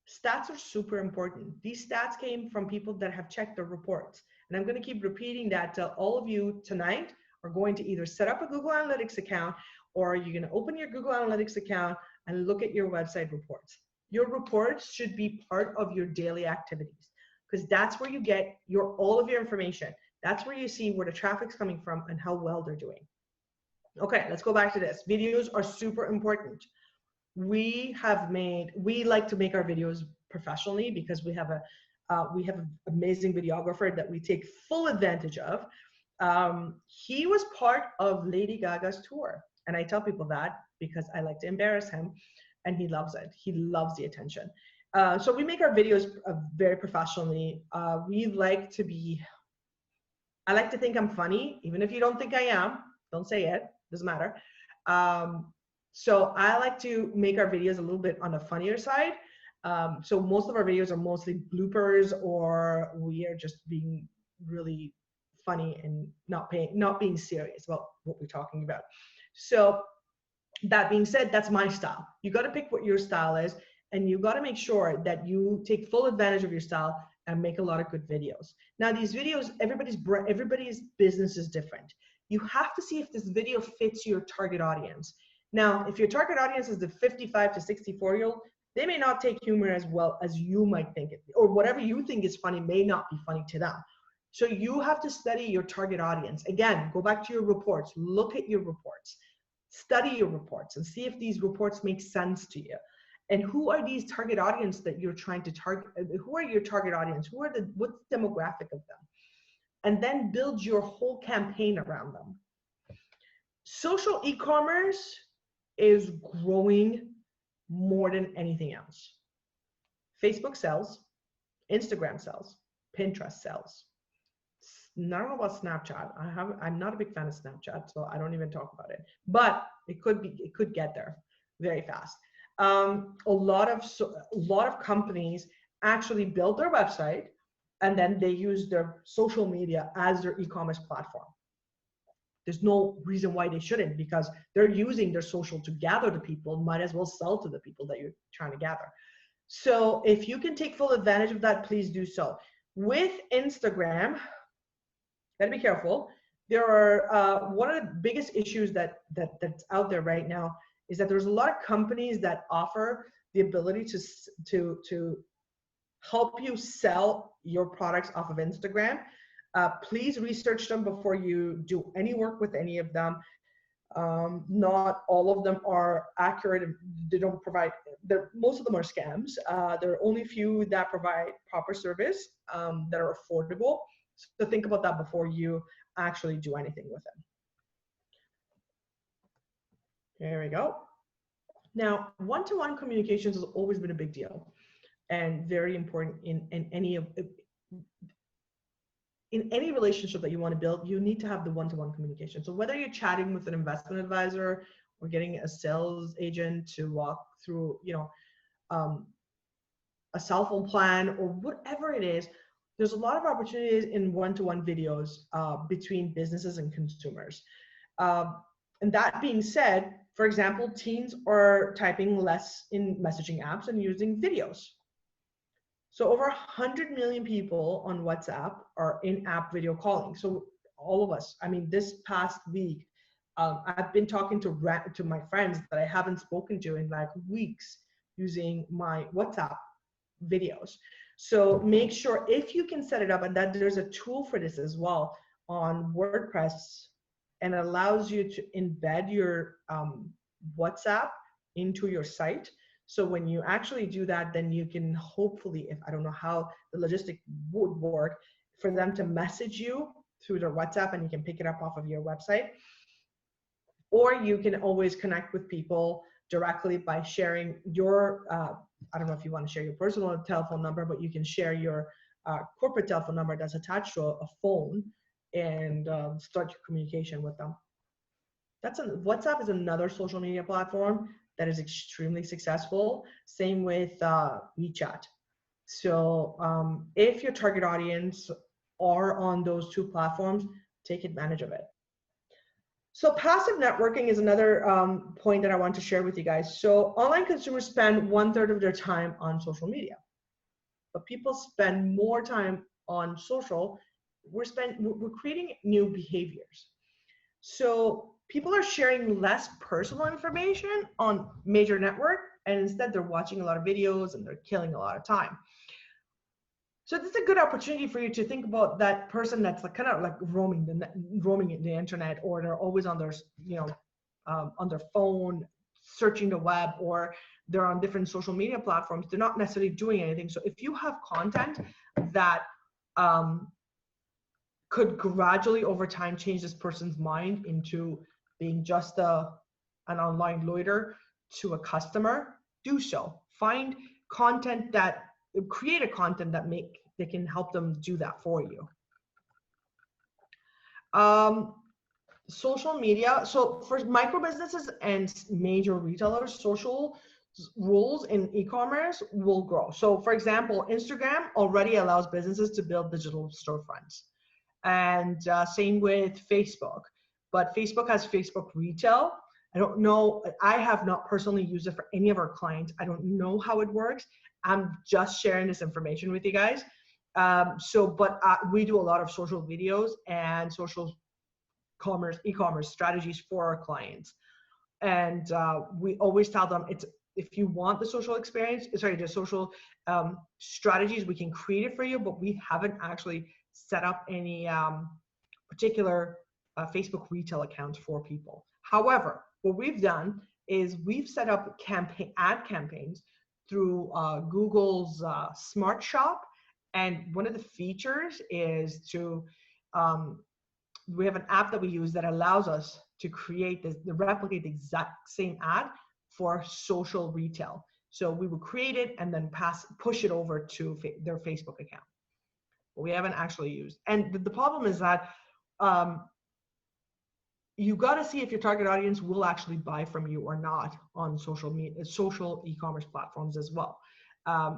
Stats are super important. These stats came from people that have checked their reports. And I'm going to keep repeating that till all of you tonight are going to either set up a Google Analytics account, or you're going to open your Google Analytics account and look at your website reports. Your reports should be part of your daily activities, because that's where you get all of your information. That's where you see where the traffic's coming from and how well they're doing. Okay, let's go back to this. Videos are super important. We like to make our videos professionally because we have an amazing videographer that we take full advantage of. He was part of Lady Gaga's tour, and I tell people that because I like to embarrass him, and he loves it. He loves the attention. So we make our videos very professionally. I like to think I'm funny, even if you don't think I am. Don't say it. Doesn't matter. So I like to make our videos a little bit on the funnier side. So most of our videos are mostly bloopers, or we are just being really funny and not being serious about what we're talking about. So that being said, that's my style. You got to pick what your style is, and you got to make sure that you take full advantage of your style and make a lot of good videos. Now these videos, everybody's business is different. You have to see if this video fits your target audience. Now, if your target audience is the 55 to 64-year-old, they may not take humor as well as you might think it, or whatever you think is funny may not be funny to them. So you have to study your target audience. Again, go back to your reports, look at your reports, study your reports, and see if these reports make sense to you. And who are these target audience that you're trying to target? Who are your target audience? What's the demographic of them? And then build your whole campaign around them. Social e-commerce is growing more than anything else. Facebook sells, Instagram sells, Pinterest sells. I don't know about Snapchat. I'm not a big fan of Snapchat, so I don't even talk about it. But it could get there very fast. A lot of companies actually build their website, and then they use their social media as their e-commerce platform. There's no reason why they shouldn't, because they're using their social to gather the people, might as well sell to the people that you're trying to gather. So if you can take full advantage of that, please do so. With Instagram, gotta be careful. There are one of the biggest issues that's out there right now is that there's a lot of companies that offer the ability to help you sell your products off of Instagram. Please research them before you do any work with any of them. Not all of them are accurate. They don't provide, most of them are scams. There are only a few that provide proper service that are affordable. So think about that before you actually do anything with them. There we go. Now, one-to-one communications has always been a big deal and very important in any relationship that you want to build. You need to have the one-to-one communication. So whether you're chatting with an investment advisor or getting a sales agent to walk through, a cell phone plan or whatever it is, there's a lot of opportunities in one-to-one videos between businesses and consumers. And that being said, for example, teens are typing less in messaging apps and using videos. So over 100 million people on WhatsApp are in-app video calling. So all of us, I mean, this past week, I've been talking to my friends that I haven't spoken to in like weeks using my WhatsApp videos. So make sure if you can set it up, and that there's a tool for this as well on WordPress, and allows you to embed your WhatsApp into your site. So when you actually do that, then you can hopefully, if I don't know how the logistic would work, for them to message you through their WhatsApp and you can pick it up off of your website. Or you can always connect with people directly by sharing your, I don't know if you want to share your personal telephone number, but you can share your corporate telephone number that's attached to a phone and start your communication with them. WhatsApp is another social media platform that is extremely successful. Same with WeChat. So if your target audience are on those two platforms, take advantage of it. So passive networking is another point that I want to share with you guys. So online consumers spend 1/3 of their time on social media, but people spend more time on social. We're creating new behaviors. So people are sharing less personal information on major network, and instead they're watching a lot of videos and they're killing a lot of time. So this is a good opportunity for you to think about that person that's like kind of like roaming the internet, or they're always on their, on their phone, searching the web, or they're on different social media platforms. They're not necessarily doing anything. So if you have content that could gradually over time change this person's mind into being just an online loiter to a customer, do so. Find content that, create a content that they can help them do that for you. Social media. So for micro businesses and major retailers, social rules in e-commerce will grow. So for example, Instagram already allows businesses to build digital storefronts. And same with Facebook, but Facebook has Facebook Retail. I don't know, I have not personally used it for any of our clients. I don't know how it works. I'm just sharing this information with you guys. But we do a lot of social videos and social e-commerce strategies for our clients. And we always tell them, if you want the social experience, the social strategies, we can create it for you, but we haven't actually set up any particular Facebook retail accounts for people. However, what we've done is we've set up ad campaigns through Google's Smart Shop. And one of the features is we have an app that we use that allows us to replicate the exact same ad for social retail. So we will create it and then push it over to their Facebook account. We haven't actually used. And the problem is that you got to see if your target audience will actually buy from you or not on social e-commerce platforms as well.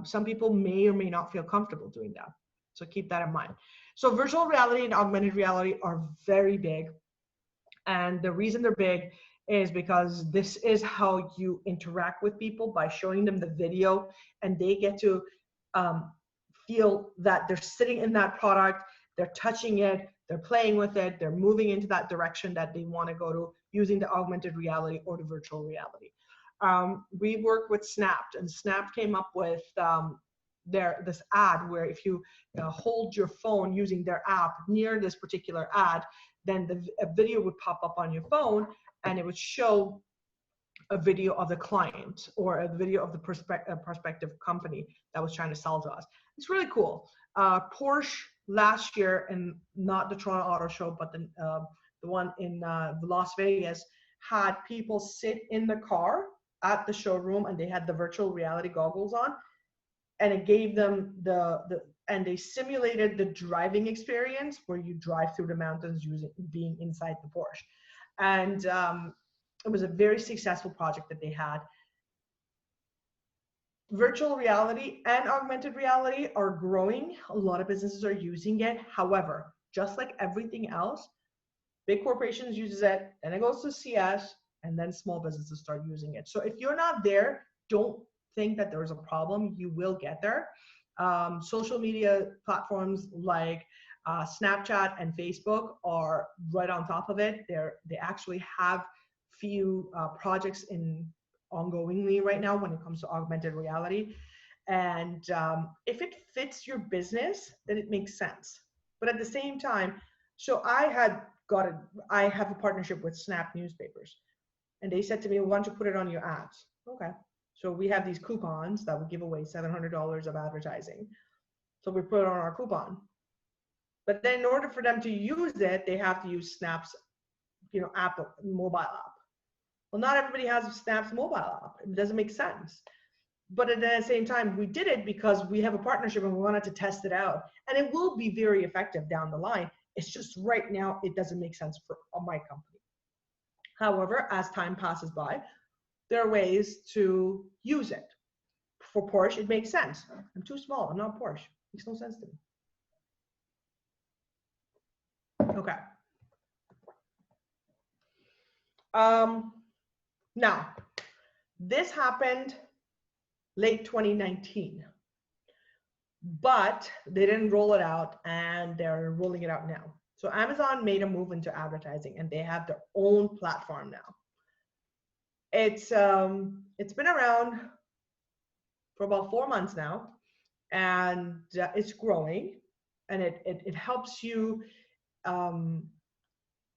Some people may or may not feel comfortable doing that. So keep that in mind. So virtual reality and augmented reality are very big. And the reason they're big is because this is how you interact with people, by showing them the video, and they get to feel that they're sitting in that product, they're touching it, they're playing with it, they're moving into that direction that they want to go to using the augmented reality or the virtual reality. We work with Snapped, and Snapped came up with this ad where if you hold your phone using their app near this particular ad, then a video would pop up on your phone, and it would show a video of the client or a video of the prospective company that was trying to sell to us. It's really cool. Porsche last year, and not the Toronto Auto Show, but the one in Las Vegas, had people sit in the car at the showroom and they had the virtual reality goggles on, and it gave them and they simulated the driving experience where you drive through the mountains being inside the Porsche. And it was a very successful project that they had. Virtual reality and augmented reality are growing. A lot of businesses are using it. However, just like everything else, big corporations uses it, then it goes to CS, and then small businesses start using it. So if you're not there, don't think that there's a problem. You will get there. Social media platforms like Snapchat and Facebook are right on top of it. They actually have few projects in ongoingly right now when it comes to augmented reality. And if it fits your business, then it makes sense. But at the same time, so I have a partnership with Snap newspapers, and they said to me, why don't you put it on your ads? Okay. So we have these coupons that would give away $700 of advertising. So we put it on our coupon. But then in order for them to use it, they have to use Snap's, mobile app. Well, not everybody has Snap's mobile app. It doesn't make sense. But at the same time, we did it because we have a partnership and we wanted to test it out. And it will be very effective down the line. It's just right now, it doesn't make sense for my company. However, as time passes by, there are ways to use it. For Porsche, it makes sense. I'm too small. I'm not Porsche. It makes no sense to me. Okay. Now, this happened late 2019, but they didn't roll it out, and they're rolling it out now. So Amazon made a move into advertising, and they have their own platform now. It's been around for about 4 months now, and it's growing, and it helps you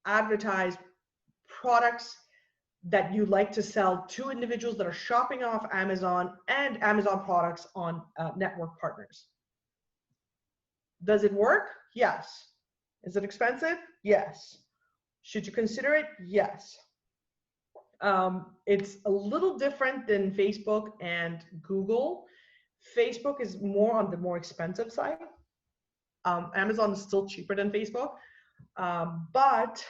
advertise products that you like to sell to individuals that are shopping off Amazon and Amazon products on network partners. Does it work? Yes. Is it expensive? Yes. Should you consider it? Yes. It's a little different than Facebook and Google. Facebook is more on the more expensive side. Amazon is still cheaper than Facebook, but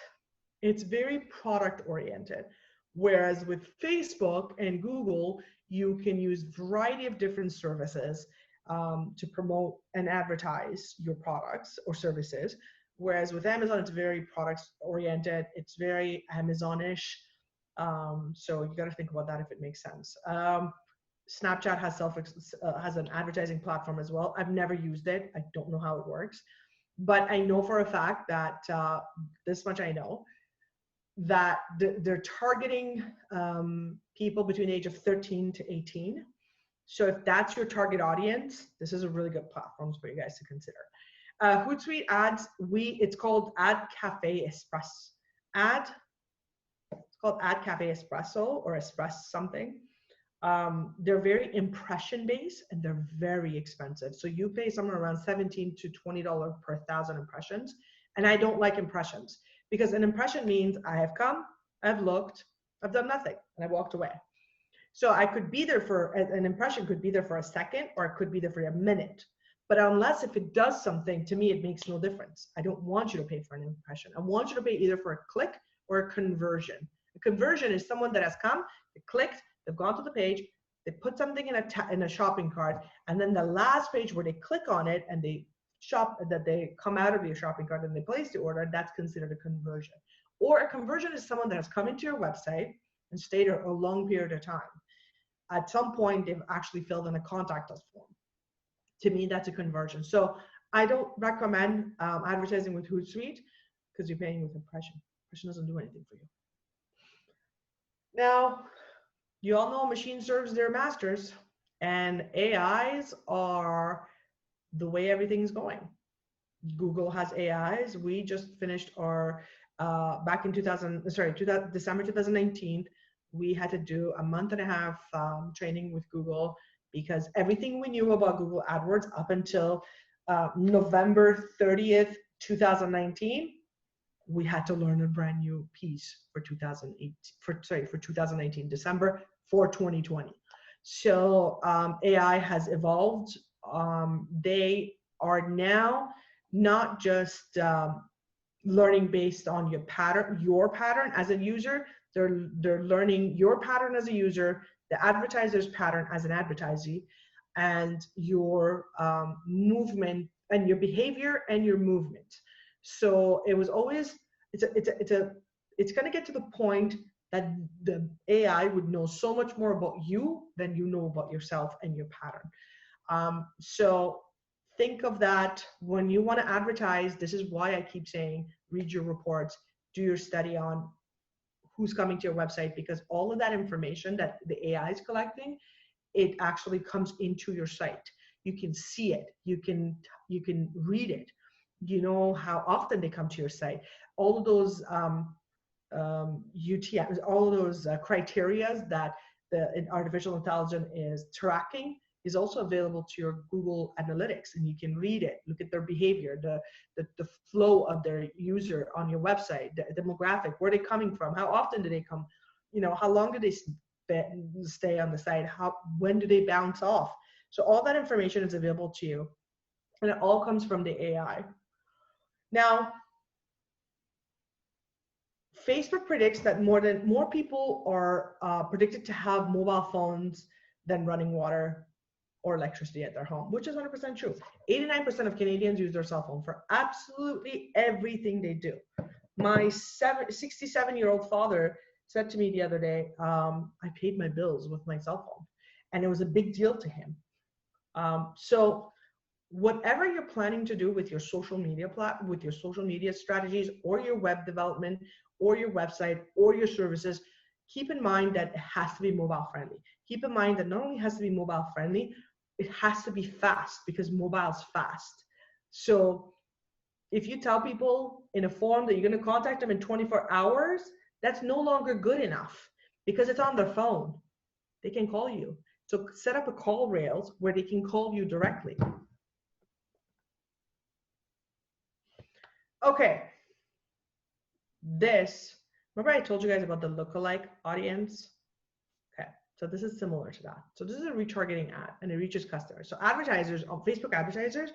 it's very product oriented. Whereas with Facebook and Google, you can use a variety of different services to promote and advertise your products or services. Whereas with Amazon, it's very product oriented. It's very Amazon-ish. So you got to think about that if it makes sense. Snapchat has an advertising platform as well. I've never used it. I don't know how it works, but I know for a fact that this much I know, that they're targeting people between the age of 13 to 18. So if that's your target audience, this is a really good platform for you guys to consider. Hootsuite ads, it's called Ad Cafe Espresso. It's called Ad Cafe Espresso or Espresso something. They're very impression based and they're very expensive. So you pay somewhere around $17 to $20 per 1,000 impressions. And I don't like impressions because an impression means I have come, I've looked, I've done nothing, and I walked away. So I could be there for, an impression could be there for a second or it could be there for a minute. But unless if it does something, to me, it makes no difference. I don't want you to pay for an impression. I want you to pay either for a click or a conversion. A conversion is someone that has come, they clicked, they've gone to the page, they put something in a shopping cart, and then the last page where they click on it and they they come out of your shopping cart and they place the order, that's considered a conversion. Or a conversion is someone that has come into your website and stayed a long period of time. At some point, they've actually filled in a contact us form. To me, that's a conversion. So I don't recommend advertising with Hootsuite because you're paying with impression. Impression doesn't do anything for you. Now, you all know machine serves their masters, and AIs are the way everything's going. Google has AIs. We just finished our, back in December 2019, we had to do a month and a half training with Google because everything we knew about Google AdWords up until November 30th, 2019, we had to learn a brand new piece for 2019 December for 2020. So AI has evolved. They are now not just learning based on your pattern as a user. They're learning your pattern as a user, the advertiser's pattern as an advertisee, and your movement and your behavior and your movement. So it was always it's going to get to the point that the AI would know so much more about you than you know about yourself and your pattern. So think of that when you want to advertise. This is why I keep saying, read your reports, do your study on who's coming to your website, because all of that information that the AI is collecting, it actually comes into your site. You can see it, you can read it, you know how often they come to your site. All of those UTMs, all of those criteria that the artificial intelligence is tracking is also available to your Google Analytics, and you can read it, look at their behavior, the flow of their user on your website, the demographic, where they're coming from, how often do they come, you know, how long do they stay on the site, when do they bounce off. So all that information is available to you, and it all comes from the AI. Now, Facebook predicts that more people are predicted to have mobile phones than running water or electricity at their home, which is 100% true. 89% of Canadians use their cell phone for absolutely everything they do. My 67-year-old father said to me the other day, I paid my bills with my cell phone, and it was a big deal to him. So whatever you're planning to do with your social media strategies, or your web development, or your website, or your services, keep in mind that it has to be mobile friendly. Keep in mind that not only has to be mobile friendly, it has to be fast, because mobile's fast. So if you tell people in a form that you're going to contact them in 24 hours, that's no longer good enough, because it's on their phone. They can call you. So set up a call rails where they can call you directly. Okay. Remember I told you guys about the lookalike audience? Okay, so this is similar to that. So this is a retargeting ad, and it reaches customers. So advertisers, Facebook advertisers,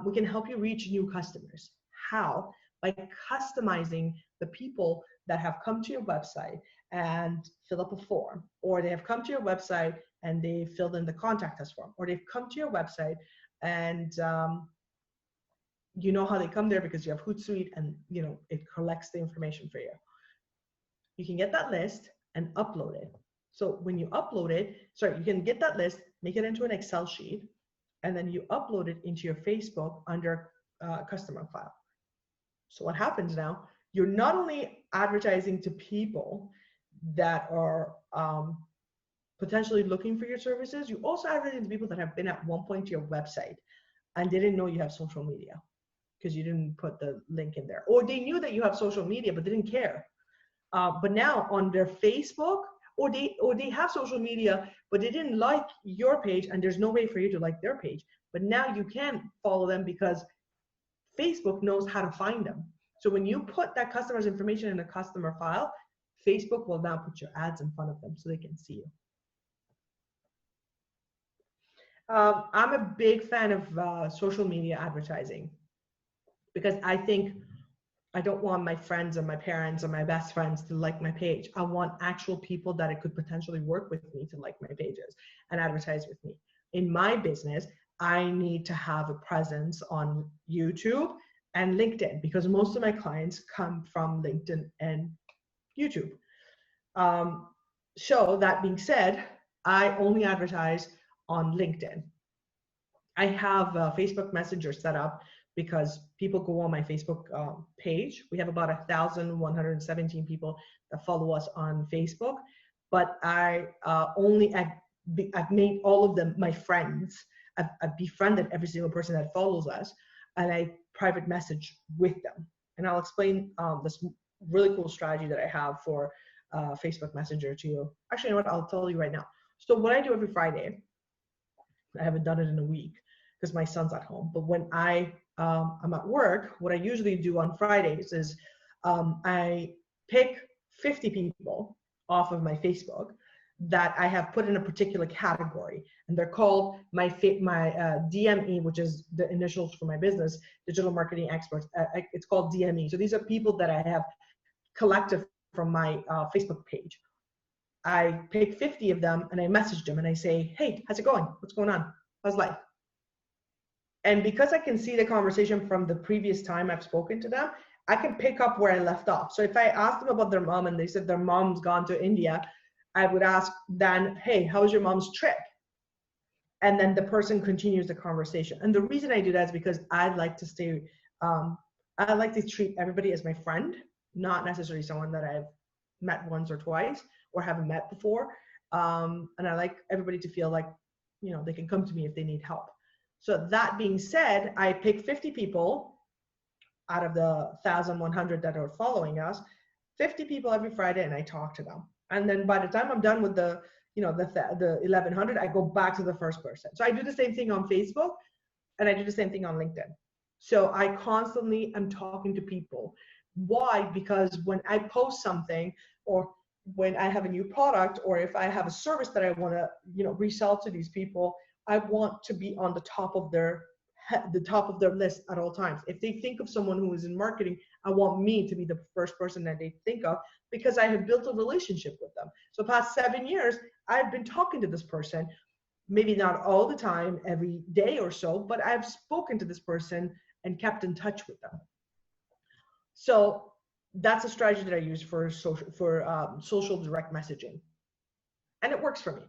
we can help you reach new customers. How? By customizing the people that have come to your website and fill up a form, or they have come to your website and they filled in the contact us form, or they've come to your website and you know how they come there because you have Hootsuite, and you know it collects the information for you. You can get that list and upload it. So when you upload it, you can get that list, make it into an Excel sheet, and then you upload it into your Facebook under customer file. So what happens now, you're not only advertising to people that are potentially looking for your services, you also advertise to people that have been at one point to your website and they didn't know you have social media because you didn't put the link in there. Or they knew that you have social media, but they didn't care. But now on their Facebook, or they have social media, but they didn't like your page, and there's no way for you to like their page. But now you can follow them because Facebook knows how to find them. So when you put that customer's information in a customer file, Facebook will now put your ads in front of them so they can see you. I'm a big fan of social media advertising because I think I don't want my friends or my parents or my best friends to like my page. I want actual people that it could potentially work with me to like my pages and advertise with me. In my business, I need to have a presence on YouTube and LinkedIn because most of my clients come from LinkedIn and YouTube. So that being said, I only advertise on LinkedIn. I have a Facebook Messenger set up because people go on my Facebook page. We have about 1,117 people that follow us on Facebook, but I've made all of them my friends. I've befriended every single person that follows us, and I private message with them. And I'll explain this really cool strategy that I have for Facebook Messenger to you. Actually, you know what? I'll tell you right now. So what I do every Friday, I haven't done it in a week, because my son's at home. But when I'm at work, what I usually do on Fridays is I pick 50 people off of my Facebook that I have put in a particular category, and they're called my DME, which is the initials for my business, digital marketing experts. It's called DME. So these are people that I have collected from my Facebook page. I pick 50 of them and I message them and I say, hey, how's it going? What's going on? How's life? And because I can see the conversation from the previous time I've spoken to them, I can pick up where I left off. So if I asked them about their mom and they said their mom's gone to India, I would ask then, hey, how was your mom's trip? And then the person continues the conversation. And the reason I do that is because I like to treat everybody as my friend, not necessarily someone that I've met once or twice or haven't met before. And I like everybody to feel like, they can come to me if they need help. So that being said, I pick 50 people out of the 1,100 that are following us, 50 people every Friday, and I talk to them. And then by the time I'm done with the 1,100, I go back to the first person. So I do the same thing on Facebook, and I do the same thing on LinkedIn. So I constantly am talking to people. Why? Because when I post something, or when I have a new product, or if I have a service that I want to, resell to these people, I want to be on the top of their list at all times. If they think of someone who is in marketing, I want me to be the first person that they think of, because I have built a relationship with them. So past 7 years, I've been talking to this person, maybe not all the time, every day or so, but I've spoken to this person and kept in touch with them. So that's a strategy that I use for social direct messaging, and it works for me.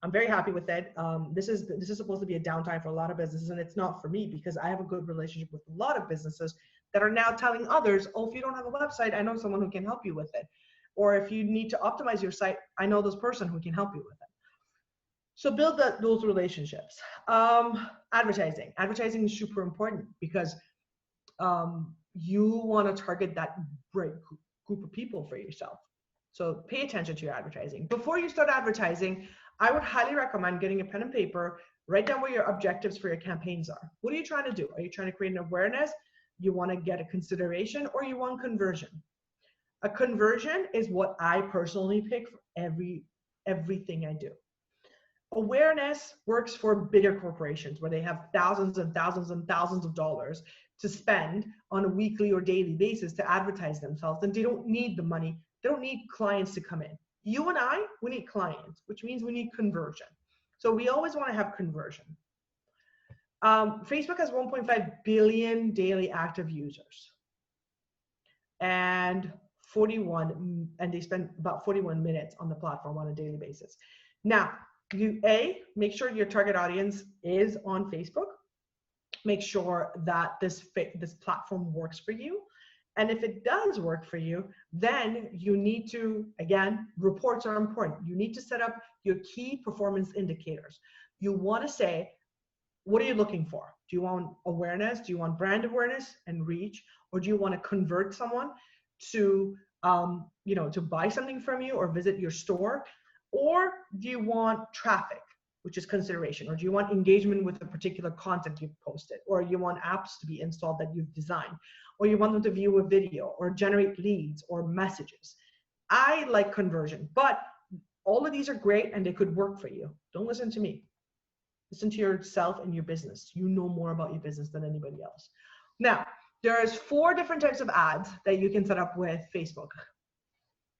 I'm very happy with it. This is supposed to be a downtime for a lot of businesses, and it's not for me, because I have a good relationship with a lot of businesses that are now telling others, oh, if you don't have a website, I know someone who can help you with it. Or if you need to optimize your site, I know this person who can help you with it. So build those relationships. Advertising. Advertising is super important, because you want to target that great group of people for yourself. So pay attention to your advertising. Before you start advertising, I would highly recommend getting a pen and paper, write down what your objectives for your campaigns are. What are you trying to do? Are you trying to create an awareness? You want to get a consideration, or you want conversion? A conversion is what I personally pick for everything I do. Awareness works for bigger corporations where they have thousands and thousands and thousands of dollars to spend on a weekly or daily basis to advertise themselves, and they don't need the money. They don't need clients to come in. You and I, we need clients, which means we need conversion. So we always want to have conversion. Facebook has 1.5 billion daily active users, and they spend about 41 minutes on the platform on a daily basis. Now, make sure your target audience is on Facebook. Make sure that this platform works for you. And if it does work for you, then you need to, again, reports are important. You need to set up your key performance indicators. You want to say, what are you looking for? Do you want awareness? Do you want brand awareness and reach? Or do you want to convert someone to, to buy something from you or visit your store? Or do you want traffic, which is consideration? Or do you want engagement with the particular content you've posted? Or you want apps to be installed that you've designed? Or you want them to view a video or generate leads or messages? I like conversion, but all of these are great and they could work for you. Don't listen to me. Listen to yourself and your business. You know more about your business than anybody else. Now, there's 4 different types of ads that you can set up with Facebook.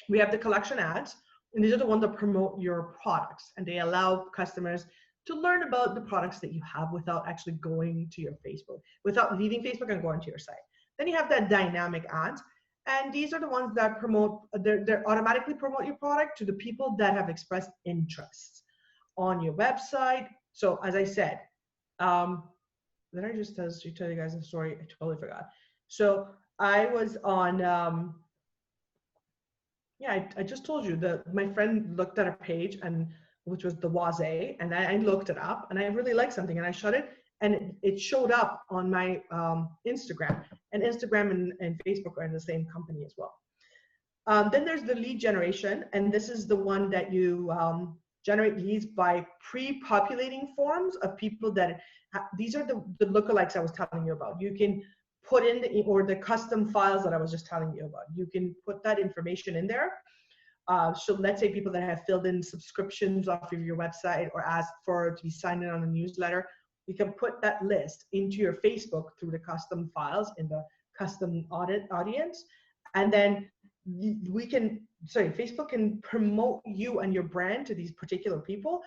We have the collection ads, and these are the ones that promote your products, and they allow customers to learn about the products that you have without actually going to your Facebook, without leaving Facebook and going to your site. Then you have that dynamic ads, and these are the ones that they automatically promote your product to the people that have expressed interest on your website. So as I said, did I just tell you guys a story? I totally forgot. So I was on, I just told you that my friend looked at a page, and which was the YSBEC, and I looked it up, and I really liked something, and I shut it, and it showed up on my Instagram, and Instagram and Facebook are in the same company as well. Then there's the lead generation, and this is the one that you generate leads by pre-populating forms of people that, these are the lookalikes I was telling you about. You can put in the custom files that I was just telling you about. You can put that information in there. So let's say people that have filled in subscriptions off of your website or asked to be signed in on a newsletter, you can put that list into your Facebook through the custom files in the custom audience. And then Facebook can promote you and your brand to these particular people,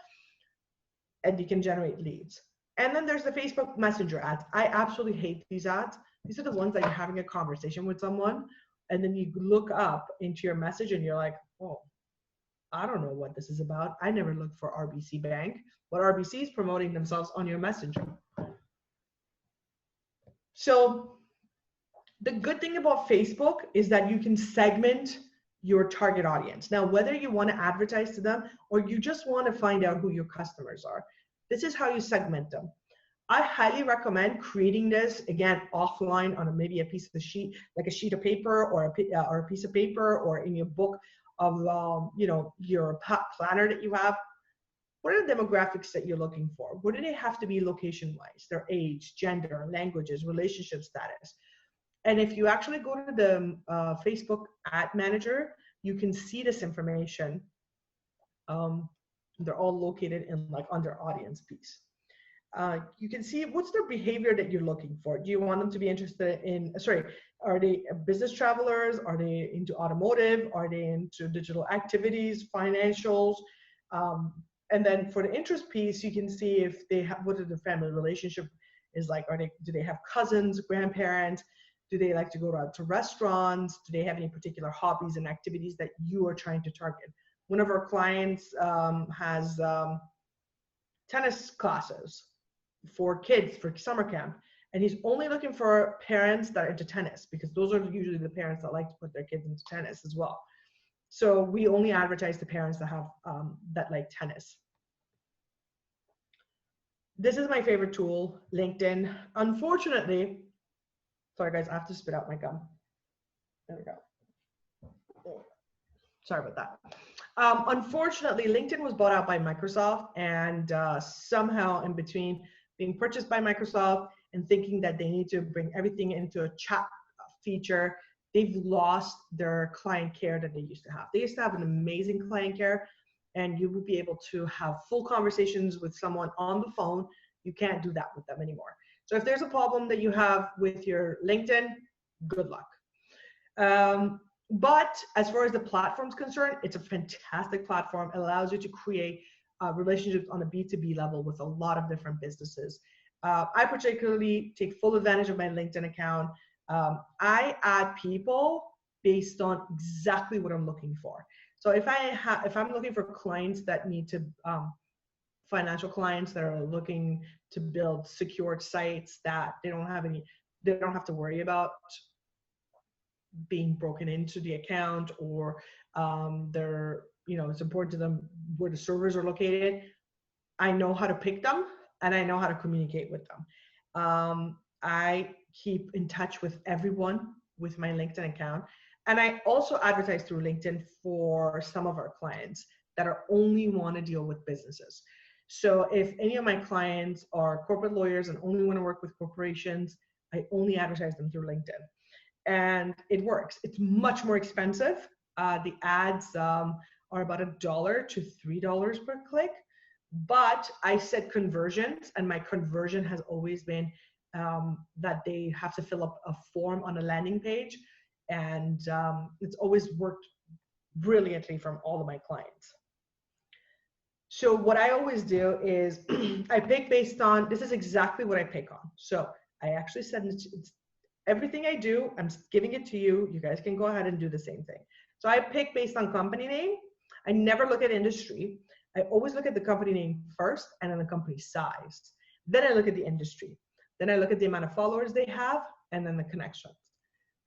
and you can generate leads. And then there's the Facebook Messenger ads. I absolutely hate these ads. These are the ones that you're having a conversation with someone, and then you look up into your message and you're like, oh, I don't know what this is about. I never looked for RBC Bank, but RBC is promoting themselves on your messenger. So the good thing about Facebook is that you can segment your target audience. Now, whether you want to advertise to them or you just want to find out who your customers are, this is how you segment them. I highly recommend creating this, again, offline on maybe a piece of sheet, like a sheet of paper or a piece of paper, or in your book of, your planner that you have. What are the demographics that you're looking for? What do they have to be location-wise? Their age, gender, languages, relationship status. And if you actually go to the Facebook Ad Manager, you can see this information. They're all located in under audience piece. You can see what's their behavior that you're looking for. Do you want them to be interested in, are they business travelers? Are they into automotive? Are they into digital activities, financials? And then for the interest piece, you can see if they have, what the family relationship is like. Do they have cousins, grandparents? Do they like to go out to restaurants? Do they have any particular hobbies and activities that you are trying to target? One of our clients has tennis classes for kids for summer camp, and he's only looking for parents that are into tennis, because those are usually the parents that like to put their kids into tennis as well. So we only advertise to parents that have that like tennis. This is my favorite tool, LinkedIn. Unfortunately, sorry guys, I have to spit out my gum. There we go. Sorry about that. Unfortunately, LinkedIn was bought out by Microsoft, and somehow in between being purchased by Microsoft and thinking that they need to bring everything into a chat feature, they've lost their client care that they used to have. They used to have an amazing client care, and you would be able to have full conversations with someone on the phone. You can't do that with them anymore. So if there's a problem that you have with your LinkedIn, good luck. But as far as the platform's concerned, it's a fantastic platform. It allows you to create relationships on a B2B level with a lot of different businesses. I particularly take full advantage of my LinkedIn account. I add people based on exactly what I'm looking for. So if I'm looking for clients that need to, financial clients that are looking to build secured sites that they don't have to worry about being broken into the account, or it's important to them where the servers are located. I know how to pick them, and I know how to communicate with them. I keep in touch with everyone with my LinkedIn account, and I also advertise through LinkedIn for some of our clients that only want to deal with businesses. So if any of my clients are corporate lawyers and only want to work with corporations, I only advertise them through LinkedIn. And it works. It's much more expensive. The ads are about $1 to $3 per click, but I set conversions, and my conversion has always been that they have to fill up a form on a landing page, and it's always worked brilliantly from all of my clients. So what I always do is I pick based on, this is exactly what I pick on. So I actually said it's everything I do, I'm giving it to you. You guys can go ahead and do the same thing. So I pick based on company name. I never look at industry. I always look at the company name first, and then the company size. Then I look at the industry. Then I look at the amount of followers they have, and then the connections.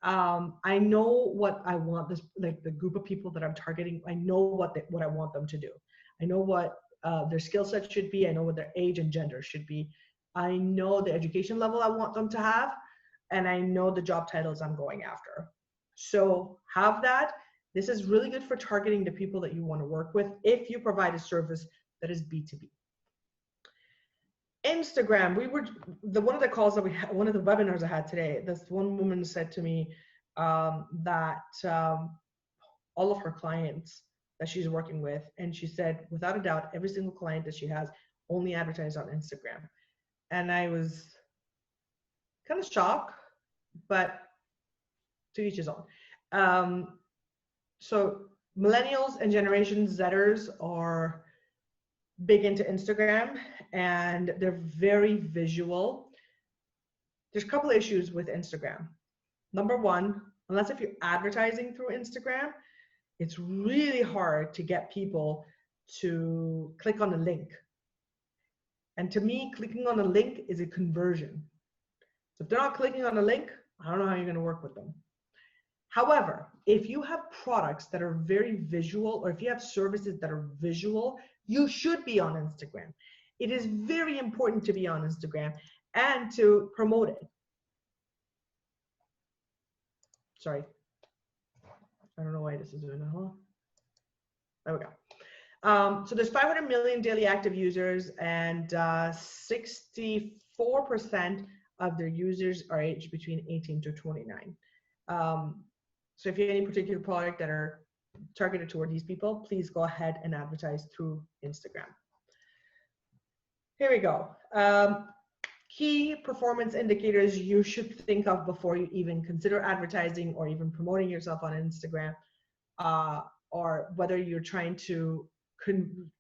I know what I want, the group of people that I'm targeting. I know what I want them to do. I know what their skill set should be. I know what their age and gender should be. I know the education level I want them to have, and I know the job titles I'm going after. So have that. This is really good for targeting the people that you want to work with if you provide a service that is B2B. Instagram, one of the calls that we had, one of the webinars I had today, this one woman said to me that all of her clients that she's working with, and she said, without a doubt, every single client that she has only advertised on Instagram. And I was kind of shocked, but to each his own. So millennials and Generation Zers are big into Instagram, and they're very visual. There's a couple of issues with Instagram. Number one, unless if you're advertising through Instagram, it's really hard to get people to click on a link. And to me, clicking on a link is a conversion. So if they're not clicking on a link, I don't know how you're going to work with them. However, if you have products that are very visual, or if you have services that are visual, you should be on Instagram. It is very important to be on Instagram and to promote it. Sorry. I don't know why this is doing that. Hold on. There we go. So there's 500 million daily active users, and 64% of their users are aged between 18 to 29. So if you have any particular product that are targeted toward these people, please go ahead and advertise through Instagram. Here we go. Key performance indicators you should think of before you even consider advertising or even promoting yourself on Instagram, or whether you're trying to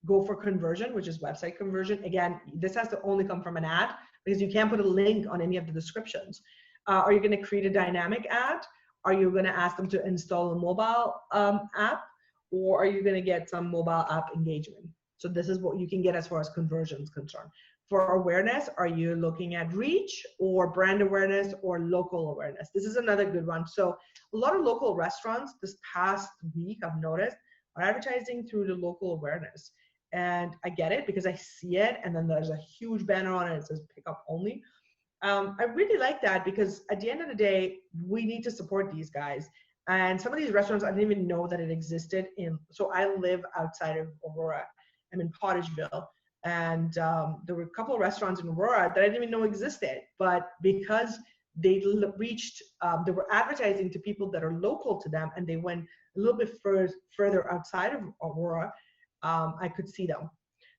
go for conversion, which is website conversion. Again, this has to only come from an ad, because you can't put a link on any of the descriptions. Are you going to create a dynamic ad? Are you going to ask them to install a mobile app, or are you going to get some mobile app engagement? So this is what you can get as far as conversion is concerned. For awareness, are you looking at reach or brand awareness or local awareness? This is another good one. So a lot of local restaurants this past week, I've noticed, are advertising through the local awareness. And I get it because I see it, and then there's a huge banner on it that says pick up only. I really like that, because at the end of the day, we need to support these guys. And some of these restaurants, I didn't even know that it existed in. So I live outside of Aurora. I'm in Cottageville. And there were a couple of restaurants in Aurora that I didn't even know existed. But because they reached, they were advertising to people that are local to them, and they went a little bit further outside of Aurora, I could see them.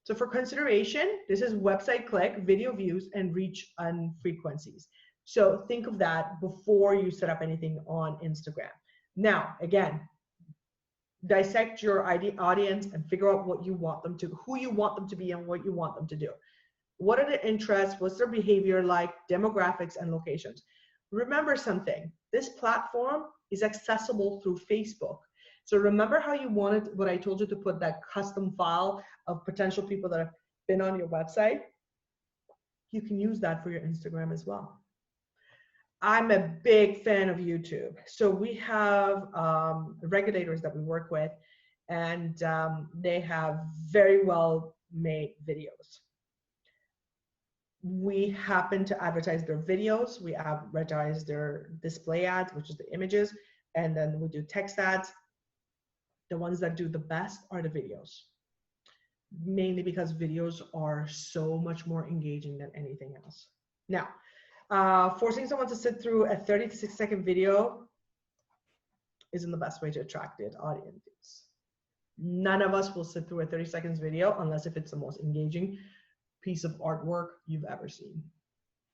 So for consideration, this is website click, video views, and reach and frequencies. So think of that before you set up anything on Instagram. Now, again, dissect your audience and figure out what you want them to, who you want them to be, and what you want them to do. What are the interests? What's their behavior like? Demographics and locations. Remember something, this platform is accessible through Facebook. So remember how you wanted, what I told you, to put that custom file of potential people that have been on your website? You can use that for your Instagram as well. I'm a big fan of YouTube. So we have regulators that we work with, and they have very well made videos. We happen to advertise their videos. We advertise their display ads, which is the images, and then we do text ads. The ones that do the best are the videos, mainly because videos are so much more engaging than anything else. Now, forcing someone to sit through a 30 to 60 second video isn't the best way to attract the audience. None of us will sit through a 30 seconds video unless if it's the most engaging piece of artwork you've ever seen.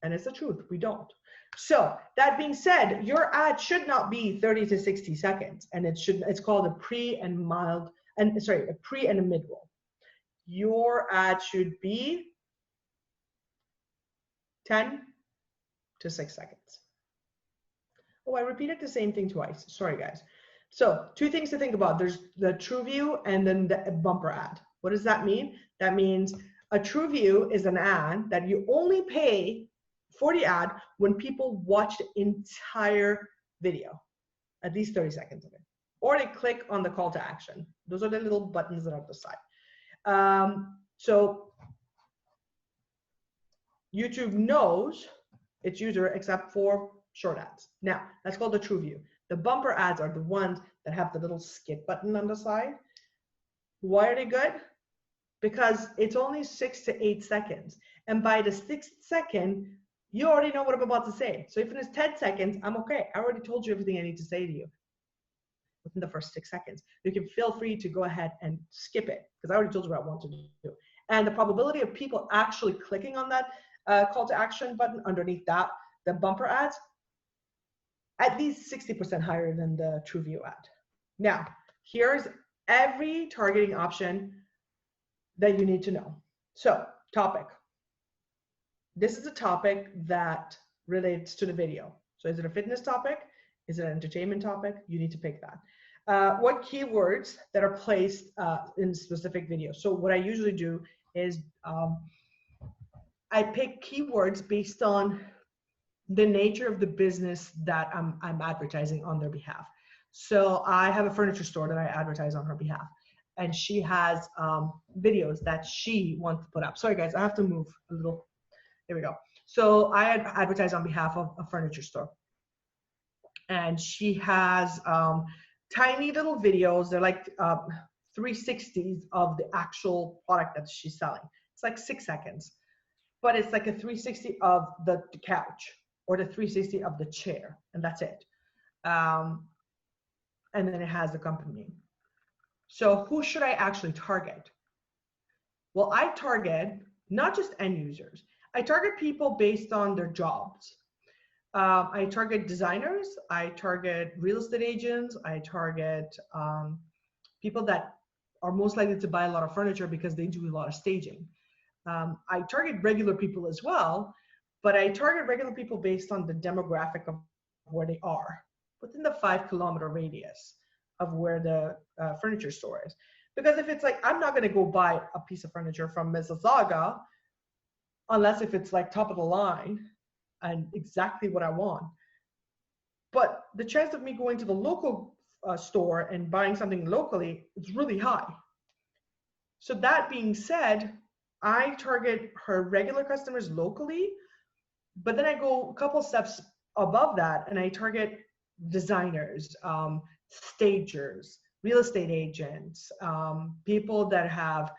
And it's the truth, we don't. So that being said, your ad should not be 30 to 60 seconds, and it's called a pre and a mid roll. Your ad should be 10 to 6 seconds. Oh, I repeated the same thing twice. Sorry, guys. So 2 things to think about. There's the true view and then the bumper ad. What does that mean? That means a true view is an ad that you only pay for the ad when people watch the entire video, at least 30 seconds of it, or they click on the call to action. Those are the little buttons that are at the side. So YouTube knows its user except for short ads. Now, that's called the true view. The bumper ads are the ones that have the little skip button on the side. Why are they good? because it's only 6 to 8 seconds. And by the 6th second, you already know what I'm about to say. So if it's 10 seconds, I'm okay. I already told you everything I need to say to you within the first 6 seconds. You can feel free to go ahead and skip it because I already told you what I want to do. And the probability of people actually clicking on that call to action button underneath that, the bumper ads, at least 60% higher than the TrueView ad. Now, here's every targeting option that you need to know. So, topic. This is a topic that relates to the video. So is it a fitness topic? Is it an entertainment topic? You need to pick that. What keywords that are placed in specific videos? So what I usually do is I pick keywords based on the nature of the business that I'm advertising on their behalf. So I have a furniture store that I advertise on her behalf, and she has videos that she wants to put up. Sorry guys, I have to move a little. There we go. So I advertise on behalf of a furniture store, and she has tiny little videos. They're like 360s of the actual product that she's selling. It's like 6 seconds, but it's like a 360 of the couch or the 360 of the chair, and that's it. And then it has accompanying. So who should I actually target? Well, I target not just end users. I target people based on their jobs. I target designers. I target real estate agents. I target people that are most likely to buy a lot of furniture because they do a lot of staging. I target regular people as well, but I target regular people based on the demographic of where they are within the 5-kilometer radius of where the furniture store is. Because if it's like, I'm not going to go buy a piece of furniture from Mississauga unless if it's like top of the line and exactly what I want. But the chance of me going to the local store and buying something locally is really high. So that being said, I target her regular customers locally, but then I go a couple steps above that and I target designers, stagers, real estate agents, people that have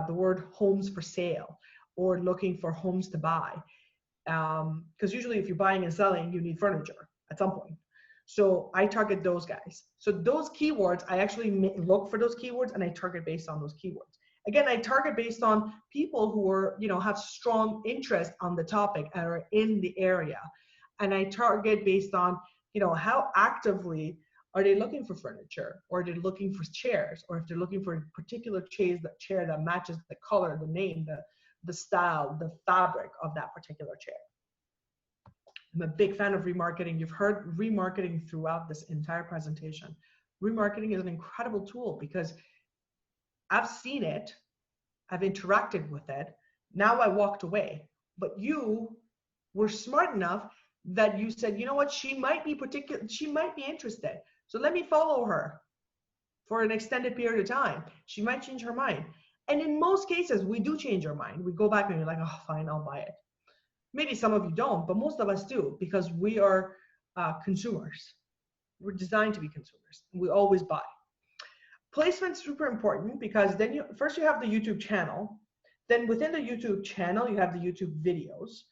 the word homes for sale or looking for homes to buy. Because usually if you're buying and selling, you need furniture at some point. So I target those guys. So those keywords, I actually look for those keywords and I target based on those keywords. Again, I target based on people who are, have strong interest on the topic and are in the area. And I target based on, how actively are they looking for furniture, or are they looking for chairs, or if they're looking for a particular chair that matches the color, the name, the style, the fabric of that particular chair. I'm a big fan of remarketing. You've heard remarketing throughout this entire presentation. Remarketing is an incredible tool because I've seen it, I've interacted with it, now I walked away. But you were smart enough that you said, you know what, she might be interested. So let me follow her for an extended period of time. She might change her mind. And in most cases, we do change our mind. We go back and you're like, oh, fine, I'll buy it. Maybe some of you don't, but most of us do because we are consumers. We're designed to be consumers. We always buy. Placement's super important because then first you have the YouTube channel. Then within the YouTube channel, you have the YouTube videos.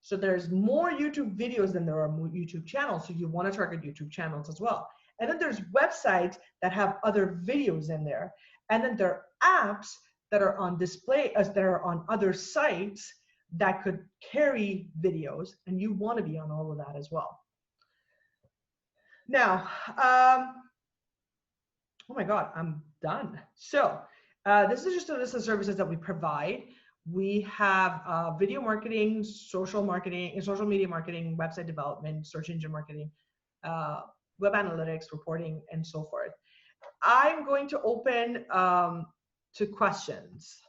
So there's more YouTube videos than there are YouTube channels. So you want to target YouTube channels as well. And then there's websites that have other videos in there. And then there are apps that are on display, that are on other sites that could carry videos, and you want to be on all of that as well. Now, oh my God, I'm done. So this is just a list of services that we provide. We have video marketing, social media marketing, website development, search engine marketing, web analytics, reporting, and so forth. I'm going to open to questions.